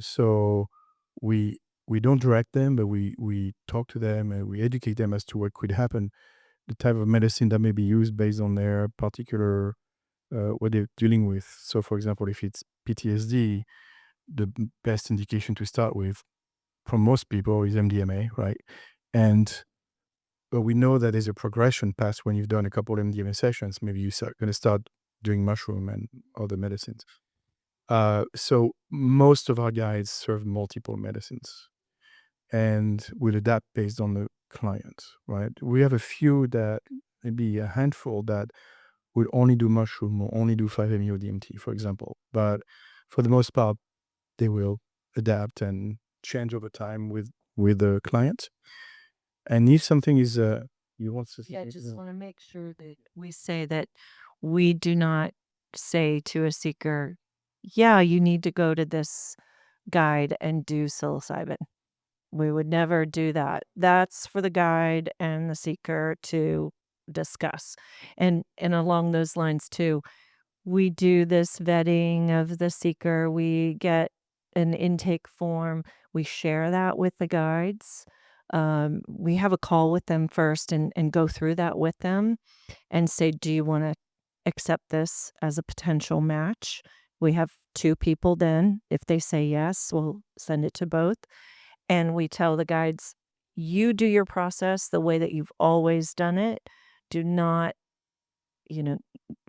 So we don't direct them, but we talk to them and we educate them as to what could happen, the type of medicine that may be used based on their particular what they're dealing with. So, for example, if it's PTSD, the best indication to start with from most people is MDMA, right? But we know that there's a progression past when you've done a couple of MDMA sessions. Maybe you're going to start doing mushroom and other medicines. So most of our guides serve multiple medicines, and we'll adapt based on the client, right? We have a few that, maybe a handful that would only do mushroom or only do 5-MeO-DMT, for example. But for the most part, they will adapt and change over time with the client. And if something is you want to I just want to make sure that we say that we do not say to a seeker, yeah, you need to go to this guide and do psilocybin. We would never do that. That's for the guide and the seeker to discuss. And along those lines too, we do this vetting of the seeker. We get an intake form. We share that with the guides. We have a call with them first and go through that with them and say, do you want to accept this as a potential match? We have 2 people then. If they say yes, we'll send it to both. And we tell the guides, you do your process the way that you've always done it. Do not,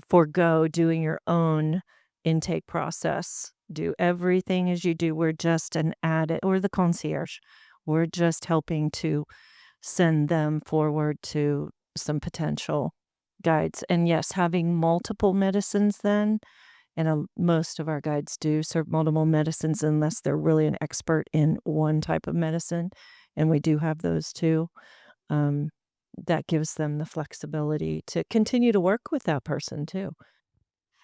forego doing your own intake process. Do everything as you do. We're just an added, or the concierge. We're just helping to send them forward to some potential guides. And yes, having multiple medicines then, and most of our guides do serve multiple medicines unless they're really an expert in one type of medicine. And we do have those too. That gives them the flexibility to continue to work with that person too.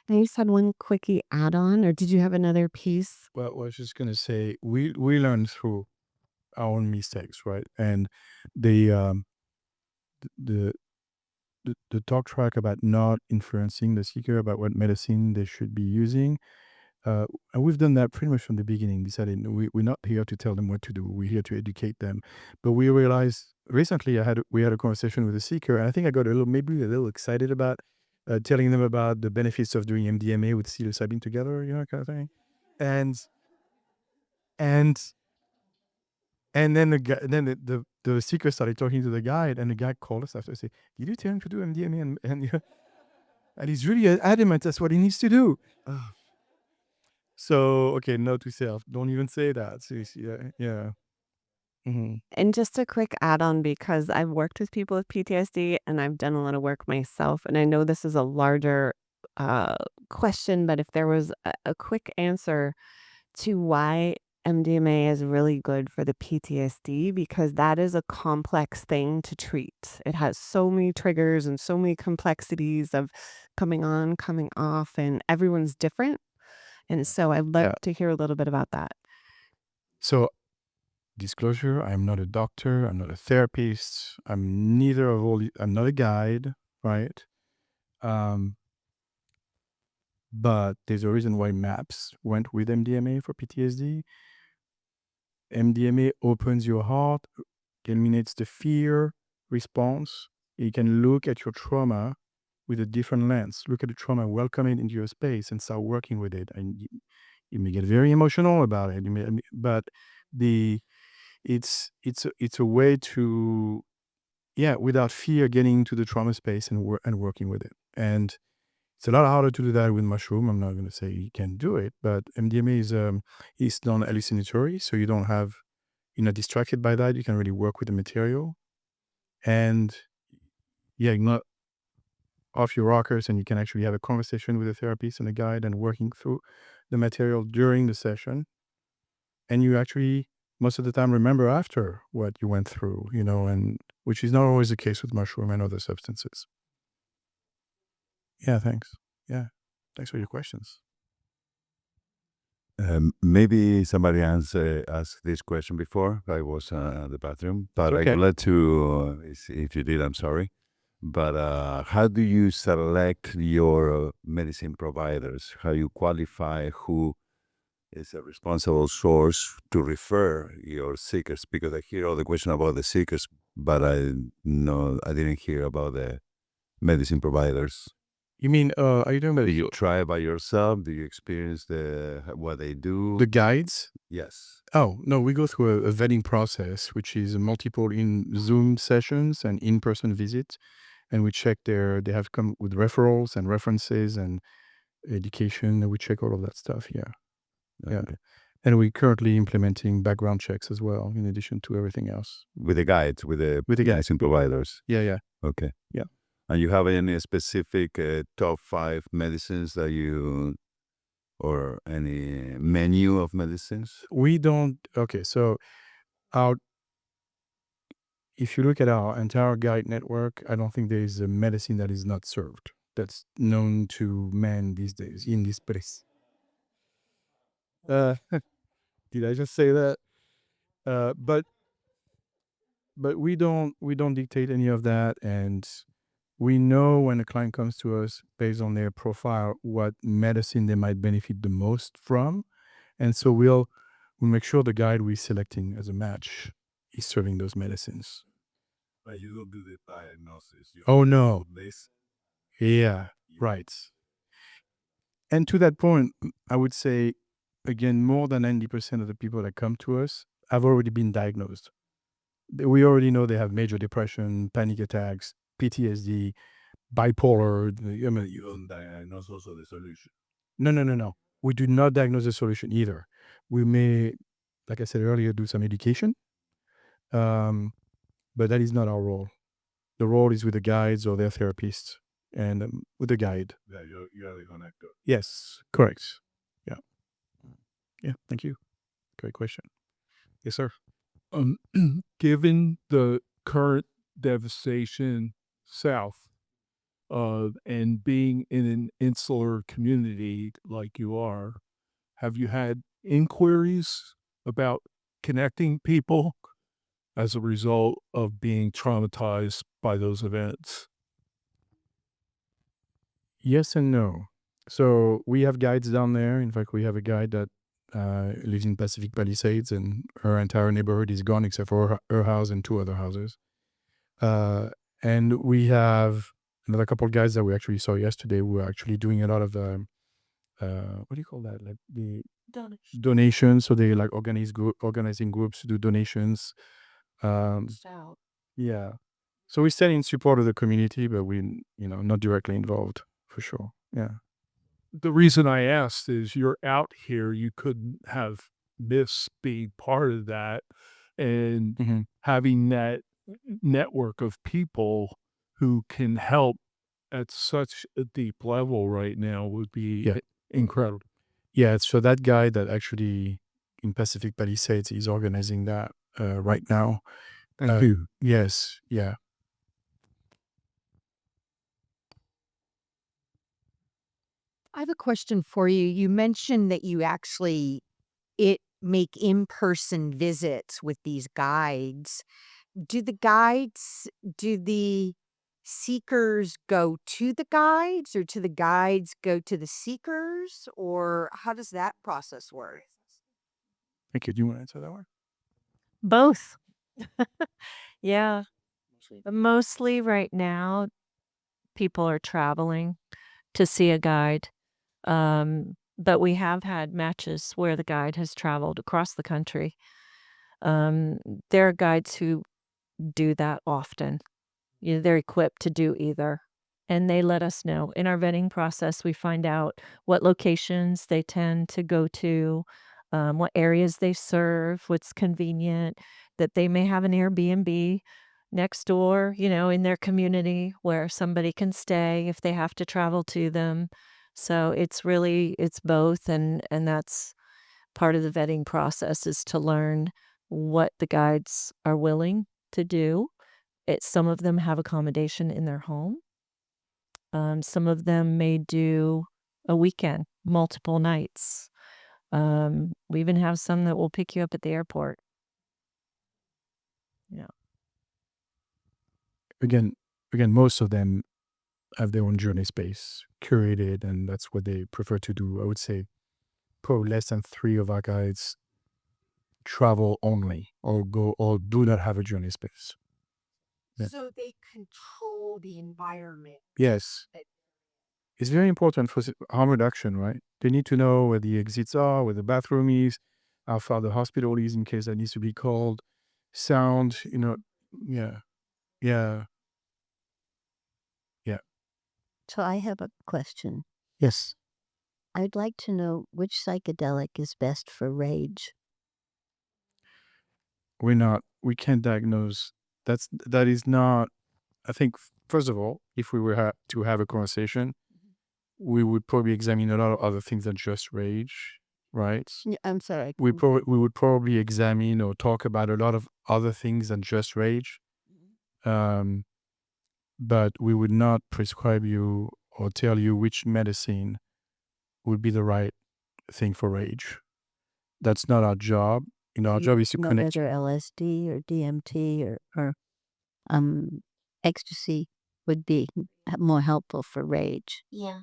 And you said one quickie add-on, or did you have another piece? Well, I was just gonna say we learn through our own mistakes, right? And the the the talk track about not influencing the seeker about what medicine they should be using. And we've done that pretty much from the beginning. Decided we're not here to tell them what to do. We're here to educate them. But we realized recently we had a conversation with a seeker, and I think I got maybe a little excited about telling them about the benefits of doing MDMA with psilocybin together, kind of thing. And and then the seeker started talking to the guide, and the guide called us after and said, "Did you tell him to do MDMA?" And he's really adamant that's what he needs to do. So, okay, note to self, don't even say that. Seriously, yeah. Mhm. And just a quick add-on, because I've worked with people with PTSD and I've done a lot of work myself, and I know this is a larger question, but if there was a quick answer to why MDMA is really good for the PTSD, because that is a complex thing to treat. It has so many triggers and so many complexities of coming on, coming off, and everyone's different. And so I'd love Yeah. to hear a little bit about that. So, disclosure, I'm not a doctor, I'm not a therapist, I'm neither of all, I'm not a guide, right? But there's a reason why MAPS went with MDMA for PTSD. MDMA opens your heart, eliminates the fear response. You can look at your trauma with a different lens. Look at the trauma, welcome it into your space, and start working with it. And you may get very emotional about it. But it's a way to, without fear, getting into the trauma space and working with it. And it's a lot harder to do that with mushroom. I'm not going to say you can't do it, but MDMA is non-hallucinatory, so you're not distracted by that. You can really work with the material, and you're not off your rockers, and you can actually have a conversation with a therapist and a guide and working through the material during the session. And you actually, most of the time, remember after what you went through, and which is not always the case with mushroom and other substances. Yeah, thanks. Yeah, thanks for your questions. Maybe somebody asked this question before. I was at the bathroom, but Okay. I would like to, if you did, I'm sorry. But how do you select your medicine providers? How you qualify who is a responsible source to refer your seekers? Because I hear all the question about the seekers, but I didn't hear about the medicine providers. You mean, are you talking Do about you try by yourself? Do you experience what they do? the guides? Yes. Oh, no, we go through a vetting process, which is multiple in Zoom sessions and in-person visits. And we check they have come with referrals and references and education. And we check all of that stuff. Yeah. Yeah. Okay. And we're currently implementing background checks as well, in addition to everything else. With the guides, with the With the guides. medicine providers. Yeah. Okay. Yeah. And you have any specific top 5 medicines that or any menu of medicines? We don't. Okay. So if you look at our entire guide network, I don't think there is a medicine that is not served that's known to man these days in this place. Did I just say that? But we don't dictate any of that, and we know when a client comes to us based on their profile what medicine they might benefit the most from, and so we'll make sure the guide we're selecting as a match is serving those medicines. But you don't do the diagnosis. You Oh no, this. yeah, right. And to that point, I would say, again, more than 90% of the people that come to us have already been diagnosed. We already know they have major depression, panic attacks, PTSD, bipolar. I mean, You don't diagnose also the solution. no. We do not diagnose the solution either. We may, like I said earlier, do some education, but that is not our role. The role is with the guides or their therapists, and with the guide. Yeah, you're the connector. Yes, correct. Yeah. Yeah, thank you. Great question. Yes, sir. Given the current devastation south, and being in an insular community like you are, have you had inquiries about connecting people as a result of being traumatized by those events? Yes and no. So we have guides down there. In fact, we have a guide that lives in Pacific Palisades, and her entire neighborhood is gone except for her house and two other houses. And we have another couple of guys that we actually saw yesterday who are actually doing a lot of what do you call that? Like the donations. So they like organizing groups to do donations. Yeah. So we stand in support of the community, but we, not directly involved for sure. Yeah. The reason I asked is you're out here, you couldn't have missed being part of that, and Mm-hmm. having that network of people who can help at such a deep level right now would be Yeah. incredible. Yeah. So that guy that actually in Pacific Palisades is organizing that right now. Thank you. Yes. Yeah. I have a question for you. You mentioned that you actually make in-person visits with these guides. Do the seekers go to the guides, or do the guides go to the seekers, or how does that process work? Thank you. Do you want to answer that one? Both. Yeah. Mostly right now, people are traveling to see a guide. But we have had matches where the guide has traveled across the country. There are guides who do that often. They're equipped to do either. And they let us know. In our vetting process, we find out what locations they tend to go to, what areas they serve, what's convenient, that they may have an Airbnb next door, in their community where somebody can stay if they have to travel to them. So it's both, and that's part of the vetting process, is to learn what the guides are willing to do. Some of them have accommodation in their home. Some of them may do a weekend, multiple nights. We even have some that will pick you up at the airport. Yeah. Again, most of them have their own journey space curated, and that's what they prefer to do. I would say probably less than 3 of our guides travel only or do not have a journey space. Yeah. So they control the environment. Yes. It's very important for harm reduction, right? They need to know where the exits are, where the bathroom is, how far the hospital is in case that needs to be called, sound, yeah. Yeah. Yeah. So I have a question. Yes. I'd like to know which psychedelic is best for rage. We can't diagnose. That is not, I think, first of all, if we were to have a conversation, we would probably examine a lot of other things than just rage, right? Yeah, I'm sorry. We would probably examine or talk about a lot of other things than just rage. But we would not prescribe you or tell you which medicine would be the right thing for rage. That's not our job. Our job is to know connect. whether LSD or DMT or ecstasy. would be more helpful for rage. Yeah.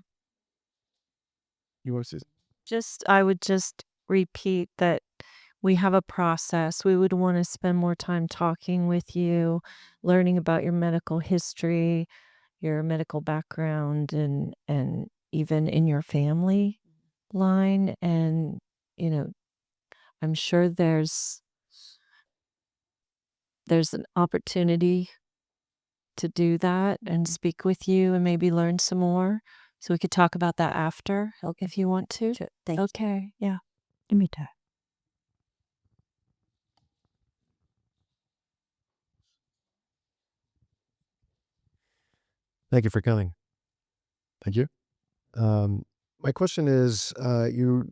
You want to say? I would just repeat that we have a process. We would want to spend more time talking with you, learning about your medical history, your medical background, and even in your family line. And, you know, I'm sure there's an opportunity to do that and speak with you and maybe learn some more. So we could talk about that after if you want to. Sure. Thank you. Okay, yeah. Give me time. Thank you for coming. Thank you. My question is, you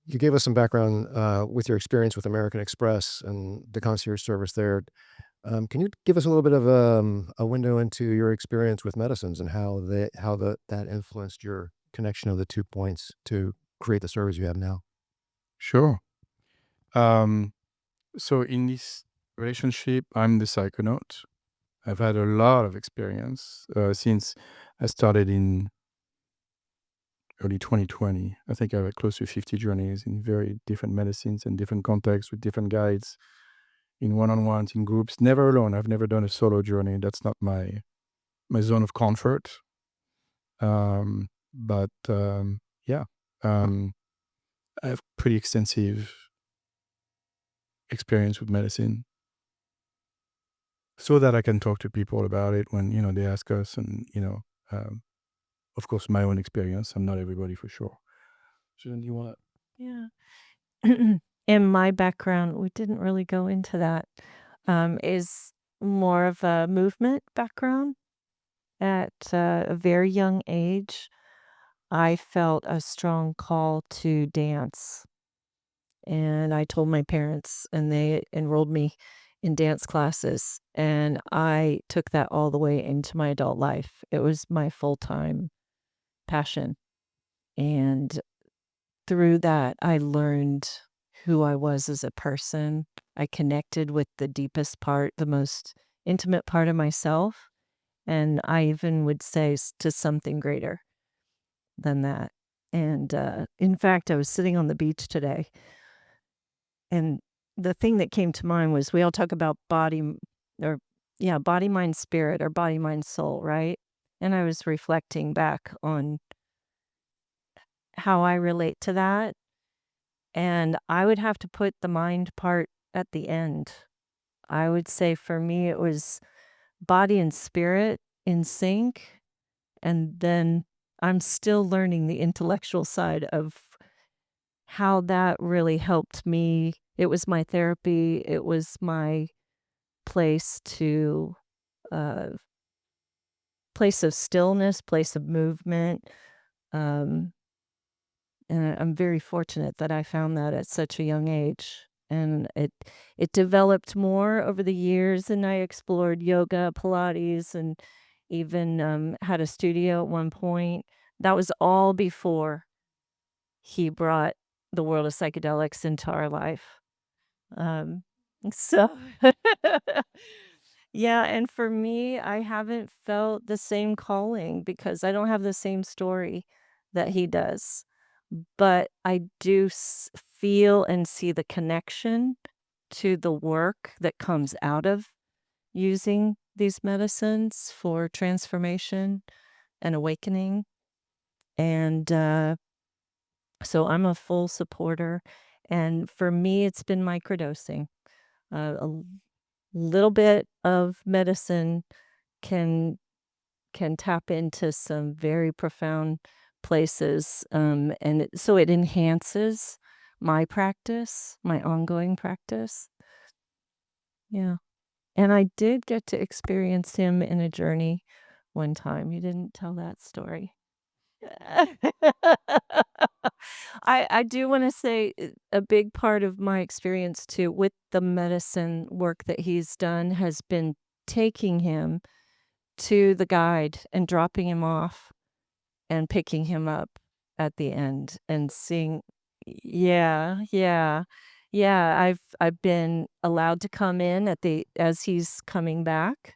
gave us some background with your experience with American Express and the concierge service there. Can you give us a little bit of a window into your experience with medicines and how that influenced your connection of the 2 points to create the service you have now? Sure. So in this relationship, I'm the psychonaut. I've had a lot of experience since I started in early 2020. I think I had close to 50 journeys in very different medicines and different contexts with different guides, in one-on-ones, in groups, never alone. I've never done a solo journey. That's not my zone of comfort. But yeah, I have pretty extensive experience with medicine, so that I can talk to people about it when they ask us, and of course, my own experience. I'm not everybody for sure. Susan, do you want to? Yeah. In my background, we didn't really go into that, is more of a movement background. At a very young age, I felt a strong call to dance. And I told my parents, and they enrolled me in dance classes. And I took that all the way into my adult life. It was my full-time passion. And through that, I learned who I was as a person. I connected with the deepest part, the most intimate part of myself. And I even would say to something greater than that. And in fact, I was sitting on the beach today, and the thing that came to mind was we all talk about body, mind, spirit, or body, mind, soul, right? And I was reflecting back on how I relate to that. And I would have to put the mind part at the end. I would say for me, it was body and spirit in sync. And then I'm still learning the intellectual side of how that really helped me. It was my therapy. It was my place place of stillness, place of movement. And I'm very fortunate that I found that at such a young age. And it developed more over the years, and I explored yoga, Pilates, and even had a studio at one point. That was all before he brought the world of psychedelics into our life. So yeah, and for me, I haven't felt the same calling because I don't have the same story that he does. But I do feel and see the connection to the work that comes out of using these medicines for transformation and awakening. And so I'm a full supporter. And for me, it's been microdosing. A little bit of medicine can tap into some very profound places, and so it enhances my practice, my ongoing practice. Yeah. And I did get to experience him in a journey one time. You didn't tell that story. I do want to say a big part of my experience too with the medicine work that he's done has been taking him to the guide and dropping him off and picking him up at the end and seeing. Yeah, yeah. Yeah, I've been allowed to come in as he's coming back,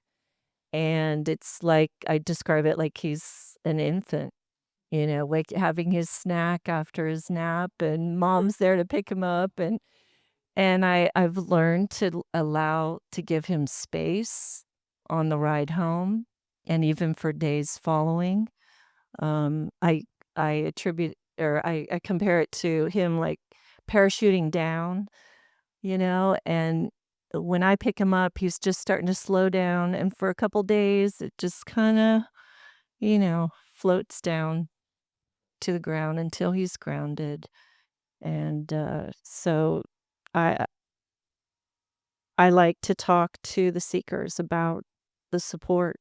And it's like, I describe it like he's an infant, having his snack after his nap, and mom's there to pick him up. And I've learned to to give him space on the ride home and even for days following. I attribute, or I compare it to him like parachuting down, and when I pick him up, he's just starting to slow down. And for a couple days, it just kind of, floats down to the ground until he's grounded. And so I I like to talk to the seekers about the support.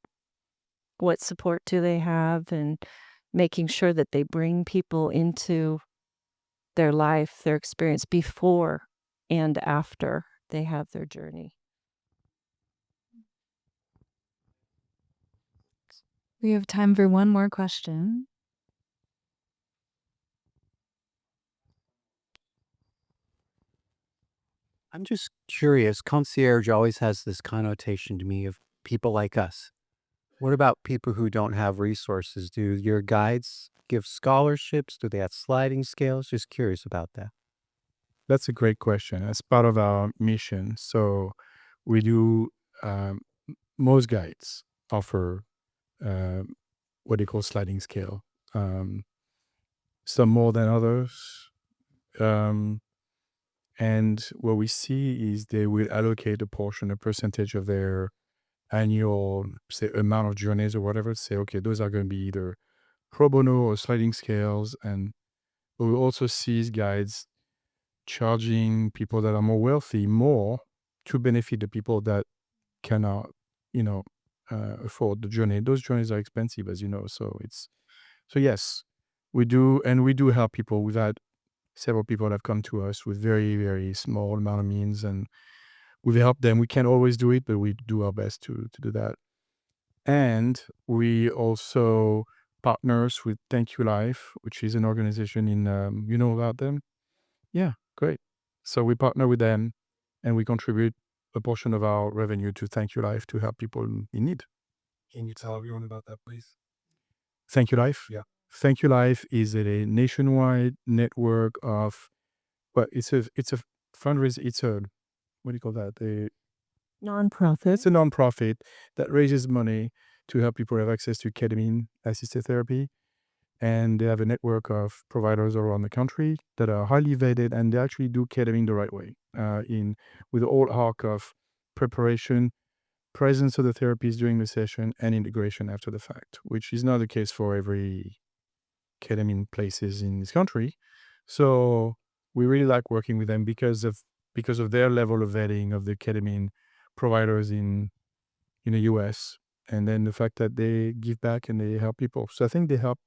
What support do they have? And making sure that they bring people into their life, their experience before and after they have their journey. We have time for one more question. I'm just curious. Concierge always has this connotation to me of people like us. What about people who don't have resources? Do your guides give scholarships? Do they have sliding scales? Just curious about that. That's a great question. As part of our mission, so we do most guides offer what they call sliding scale. Some more than others. And what we see is they will allocate a percentage of their annual, say, amount of journeys or whatever. Say, okay, those are going to be either pro bono or sliding scales. And we also see guides charging people that are more wealthy more to benefit the people that cannot, afford the journey. Those journeys are expensive, as you know. So yes, we do, and we do help people. We've had several people that have come to us with very, very small amount of means, and we've helped them. We can't always do it, but we do our best to do that. And we also partners with Thank You Life, which is an organization in, you know about them? Yeah, great. So we partner with them and we contribute a portion of our revenue to Thank You Life to help people in need. Can you tell everyone about that, please? Thank You Life? Yeah. Thank You Life is a nationwide network of, well, it's a fundraiser. It's a, what do you call that? Nonprofit. It's a nonprofit that raises money to help people have access to ketamine assisted therapy. And they have a network of providers around the country that are highly vetted, and they actually do ketamine the right way, with the whole arc of preparation, presence of the therapies during the session, and integration after the fact, which is not the case for every ketamine places in this country. So we really like working with them because of their level of vetting of the ketamine providers in the US, and then the fact that they give back and they help people. So I think they help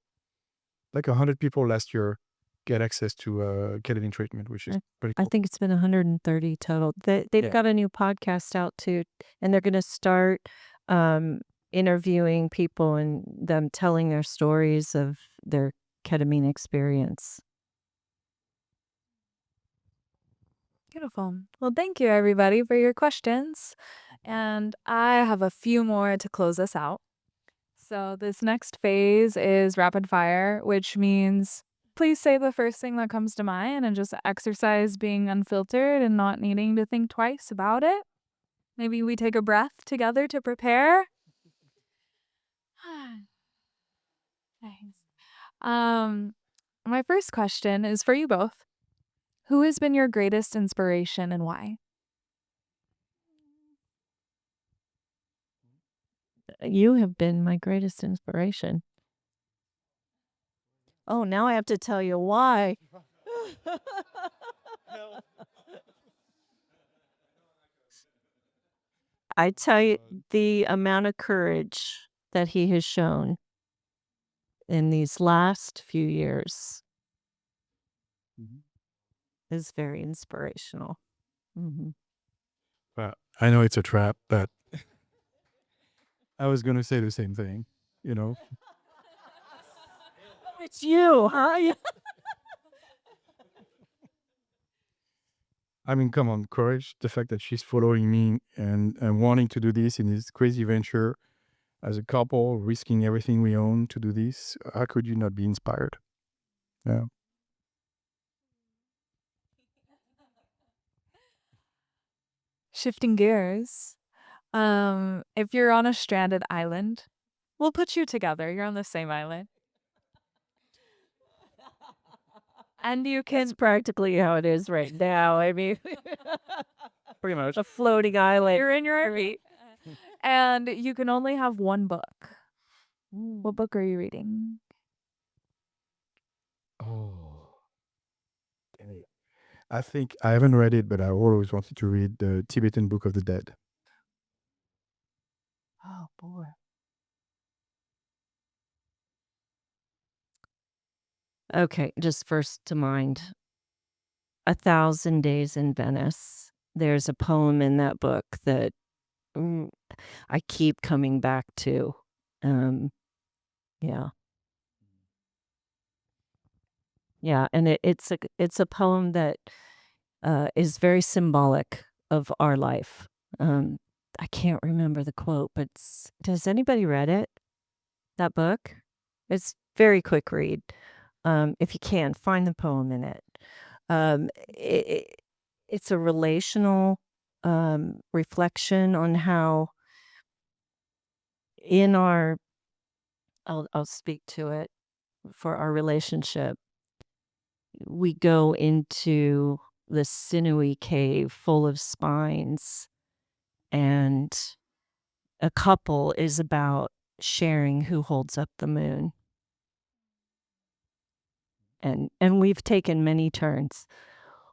like 100 people last year get access to ketamine treatment, which is pretty I cool. think it's been 130 total. They've Yeah. got a new podcast out too, and they're going to start interviewing people and them telling their stories of their ketamine experience. Beautiful. Well, thank you everybody for your questions. And I have a few more to close us out. So this next phase is rapid fire, which means please say the first thing that comes to mind and just exercise being unfiltered and not needing to think twice about it. Maybe we take a breath together to prepare. Nice. My first question is for you both. Who has been your greatest inspiration and why? You have been my greatest inspiration. Oh, now I have to tell you why. I tell you, the amount of courage that he has shown in these last few years is very inspirational. Well, I know it's a trap, but I was going to say the same thing, It's you, huh? I mean, come on, courage. The fact that she's following me and wanting to do this in this crazy venture as a couple, risking everything we own to do this. How could you not be inspired? Yeah. Shifting gears, if you're on a stranded island, we'll put you together. You're on the same island. And you can It's practically how it is right now. I mean, Pretty much. a floating island. you're in your RV, and you can only have one book. What book are you reading? Oh. I think I haven't read it, but I always wanted to read the Tibetan Book of the Dead. Oh boy. Okay, just first to mind, 1,000 Days in Venice. There's a poem in that book that I keep coming back to. Yeah. Yeah, and it's a poem that is very symbolic of our life. I can't remember the quote, but has anybody read it? That book? It's very quick read. If you can, find the poem in it. It's a relational reflection on how in our, I'll speak to it for our relationship. We go into the sinewy cave full of spines, and a couple is about sharing who holds up the moon. And we've taken many turns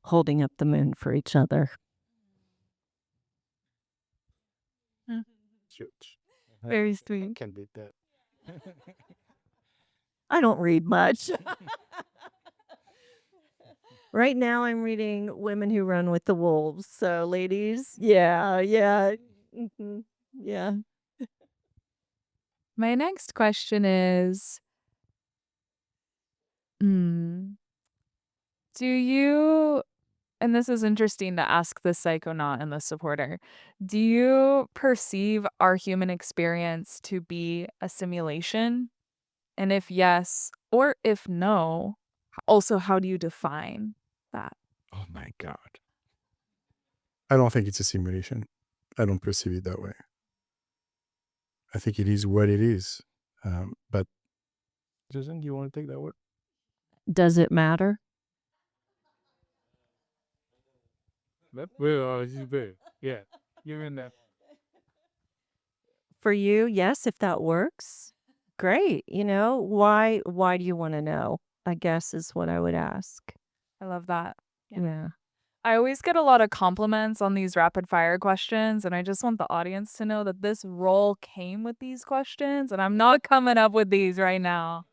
holding up the moon for each other. Cute. Very sweet. Can't beat that. I don't read much. Right now I'm reading Women Who Run with the Wolves. So ladies, yeah. Yeah. My next question is, do you, and this is interesting to ask the psychonaut and the supporter, do you perceive our human experience to be a simulation? And if yes, or if no, also how do you define that? Oh my God. I don't think it's a simulation. I don't perceive it that way. I think it is what it is. But Susan, do you want to take that word? Does it matter? Yeah, you're in there. For you, yes, if that works. Great. Why do you want to know? I guess is what I would ask. I love that. Yeah. I always get a lot of compliments on these rapid fire questions, and I just want the audience to know that this role came with these questions, and I'm not coming up with these right now.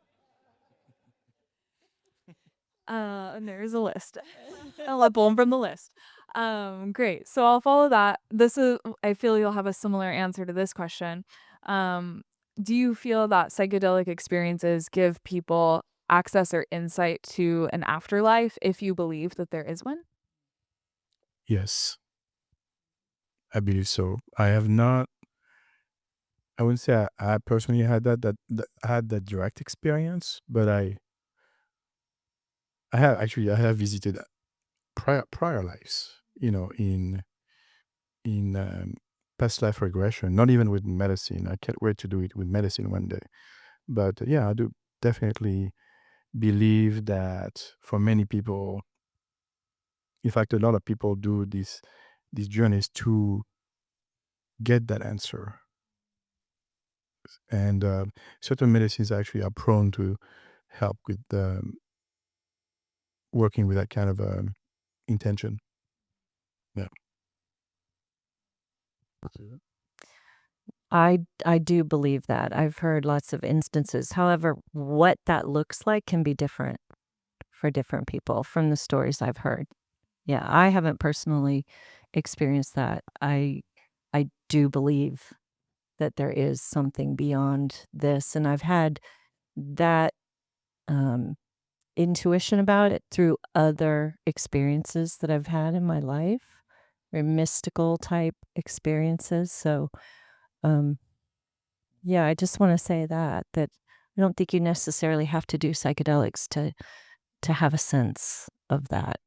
And there's a list. I'll pull them from the list. Great. So I'll follow that. I feel you'll have a similar answer to this question. Do you feel that psychedelic experiences give people access or insight to an afterlife if you believe that there is one? Yes. I believe so. I wouldn't say I personally had that had that direct experience, but I have visited prior lives, in past life regression, not even with medicine. I can't wait to do it with medicine one day. But yeah, I do definitely believe that for many people, in fact, a lot of people do these journeys to get that answer. And certain medicines actually are prone to help with working with that kind of intention. Yeah. I do believe that. I've heard lots of instances. However, what that looks like can be different for different people from the stories I've heard. Yeah, I haven't personally experienced that. I do believe that there is something beyond this, and I've had that intuition about it through other experiences that I've had in my life, or mystical type experiences. So Yeah, I just want to say that I don't think you necessarily have to do psychedelics to have a sense of that.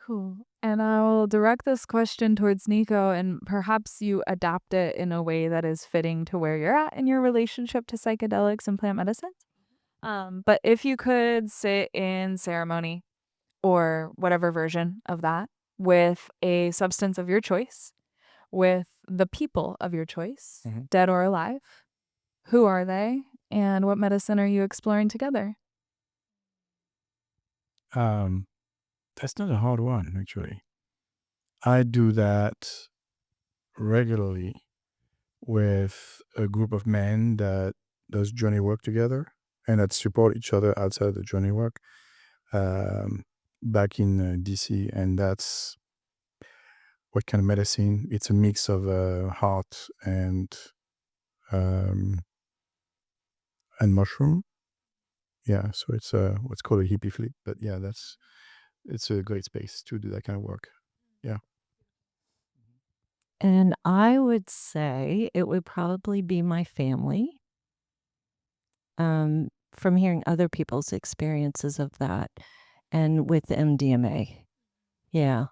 Cool. And I'll direct this question towards Nico, and perhaps you adapt it in a way that is fitting to where you're at in your relationship to psychedelics and plant medicines. But if you could sit in ceremony or whatever version of that with a substance of your choice, with the people of your choice, dead or alive, who are they, and what medicine are you exploring together? That's not a hard one, actually. I do that regularly with a group of men that does journey work together and that support each other outside the journey work back in DC. And that's what kind of medicine? It's a mix of heart and mushroom. Yeah, so it's what's called a hippie flip. But yeah, it's a great space to do that kind of work. Yeah. And I would say it would probably be my family. From hearing other people's experiences of that and with MDMA. Yeah.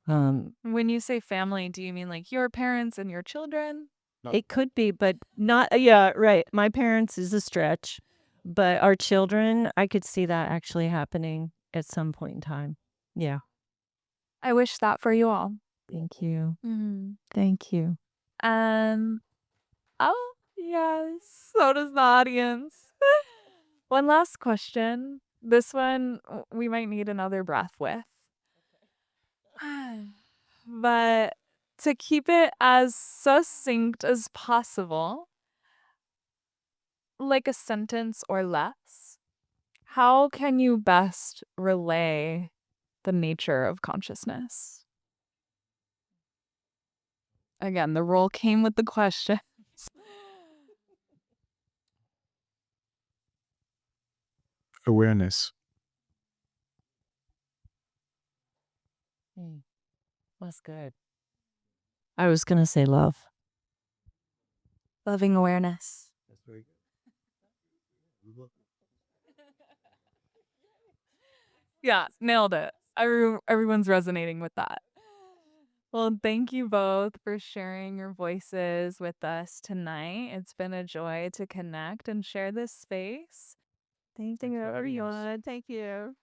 When you say family, do you mean like your parents and your children? It could be, but not, yeah, right. My parents is a stretch, but our children, I could see that actually happening at some point in time. Yeah. I wish that for you all. Thank you. Mm-hmm. Thank you. And oh, yes, so does the audience. One last question. This one we might need another breath with. But to keep it as succinct as possible, like a sentence or less, how can you best relay the nature of consciousness? Again, the role came with the question. Awareness. That's good. I was going to say love. Loving awareness. That's very good. Yeah, nailed it. Everyone's resonating with that. Well, thank you both for sharing your voices with us tonight. It's been a joy to connect and share this space. Thank you, everyone. Thank you.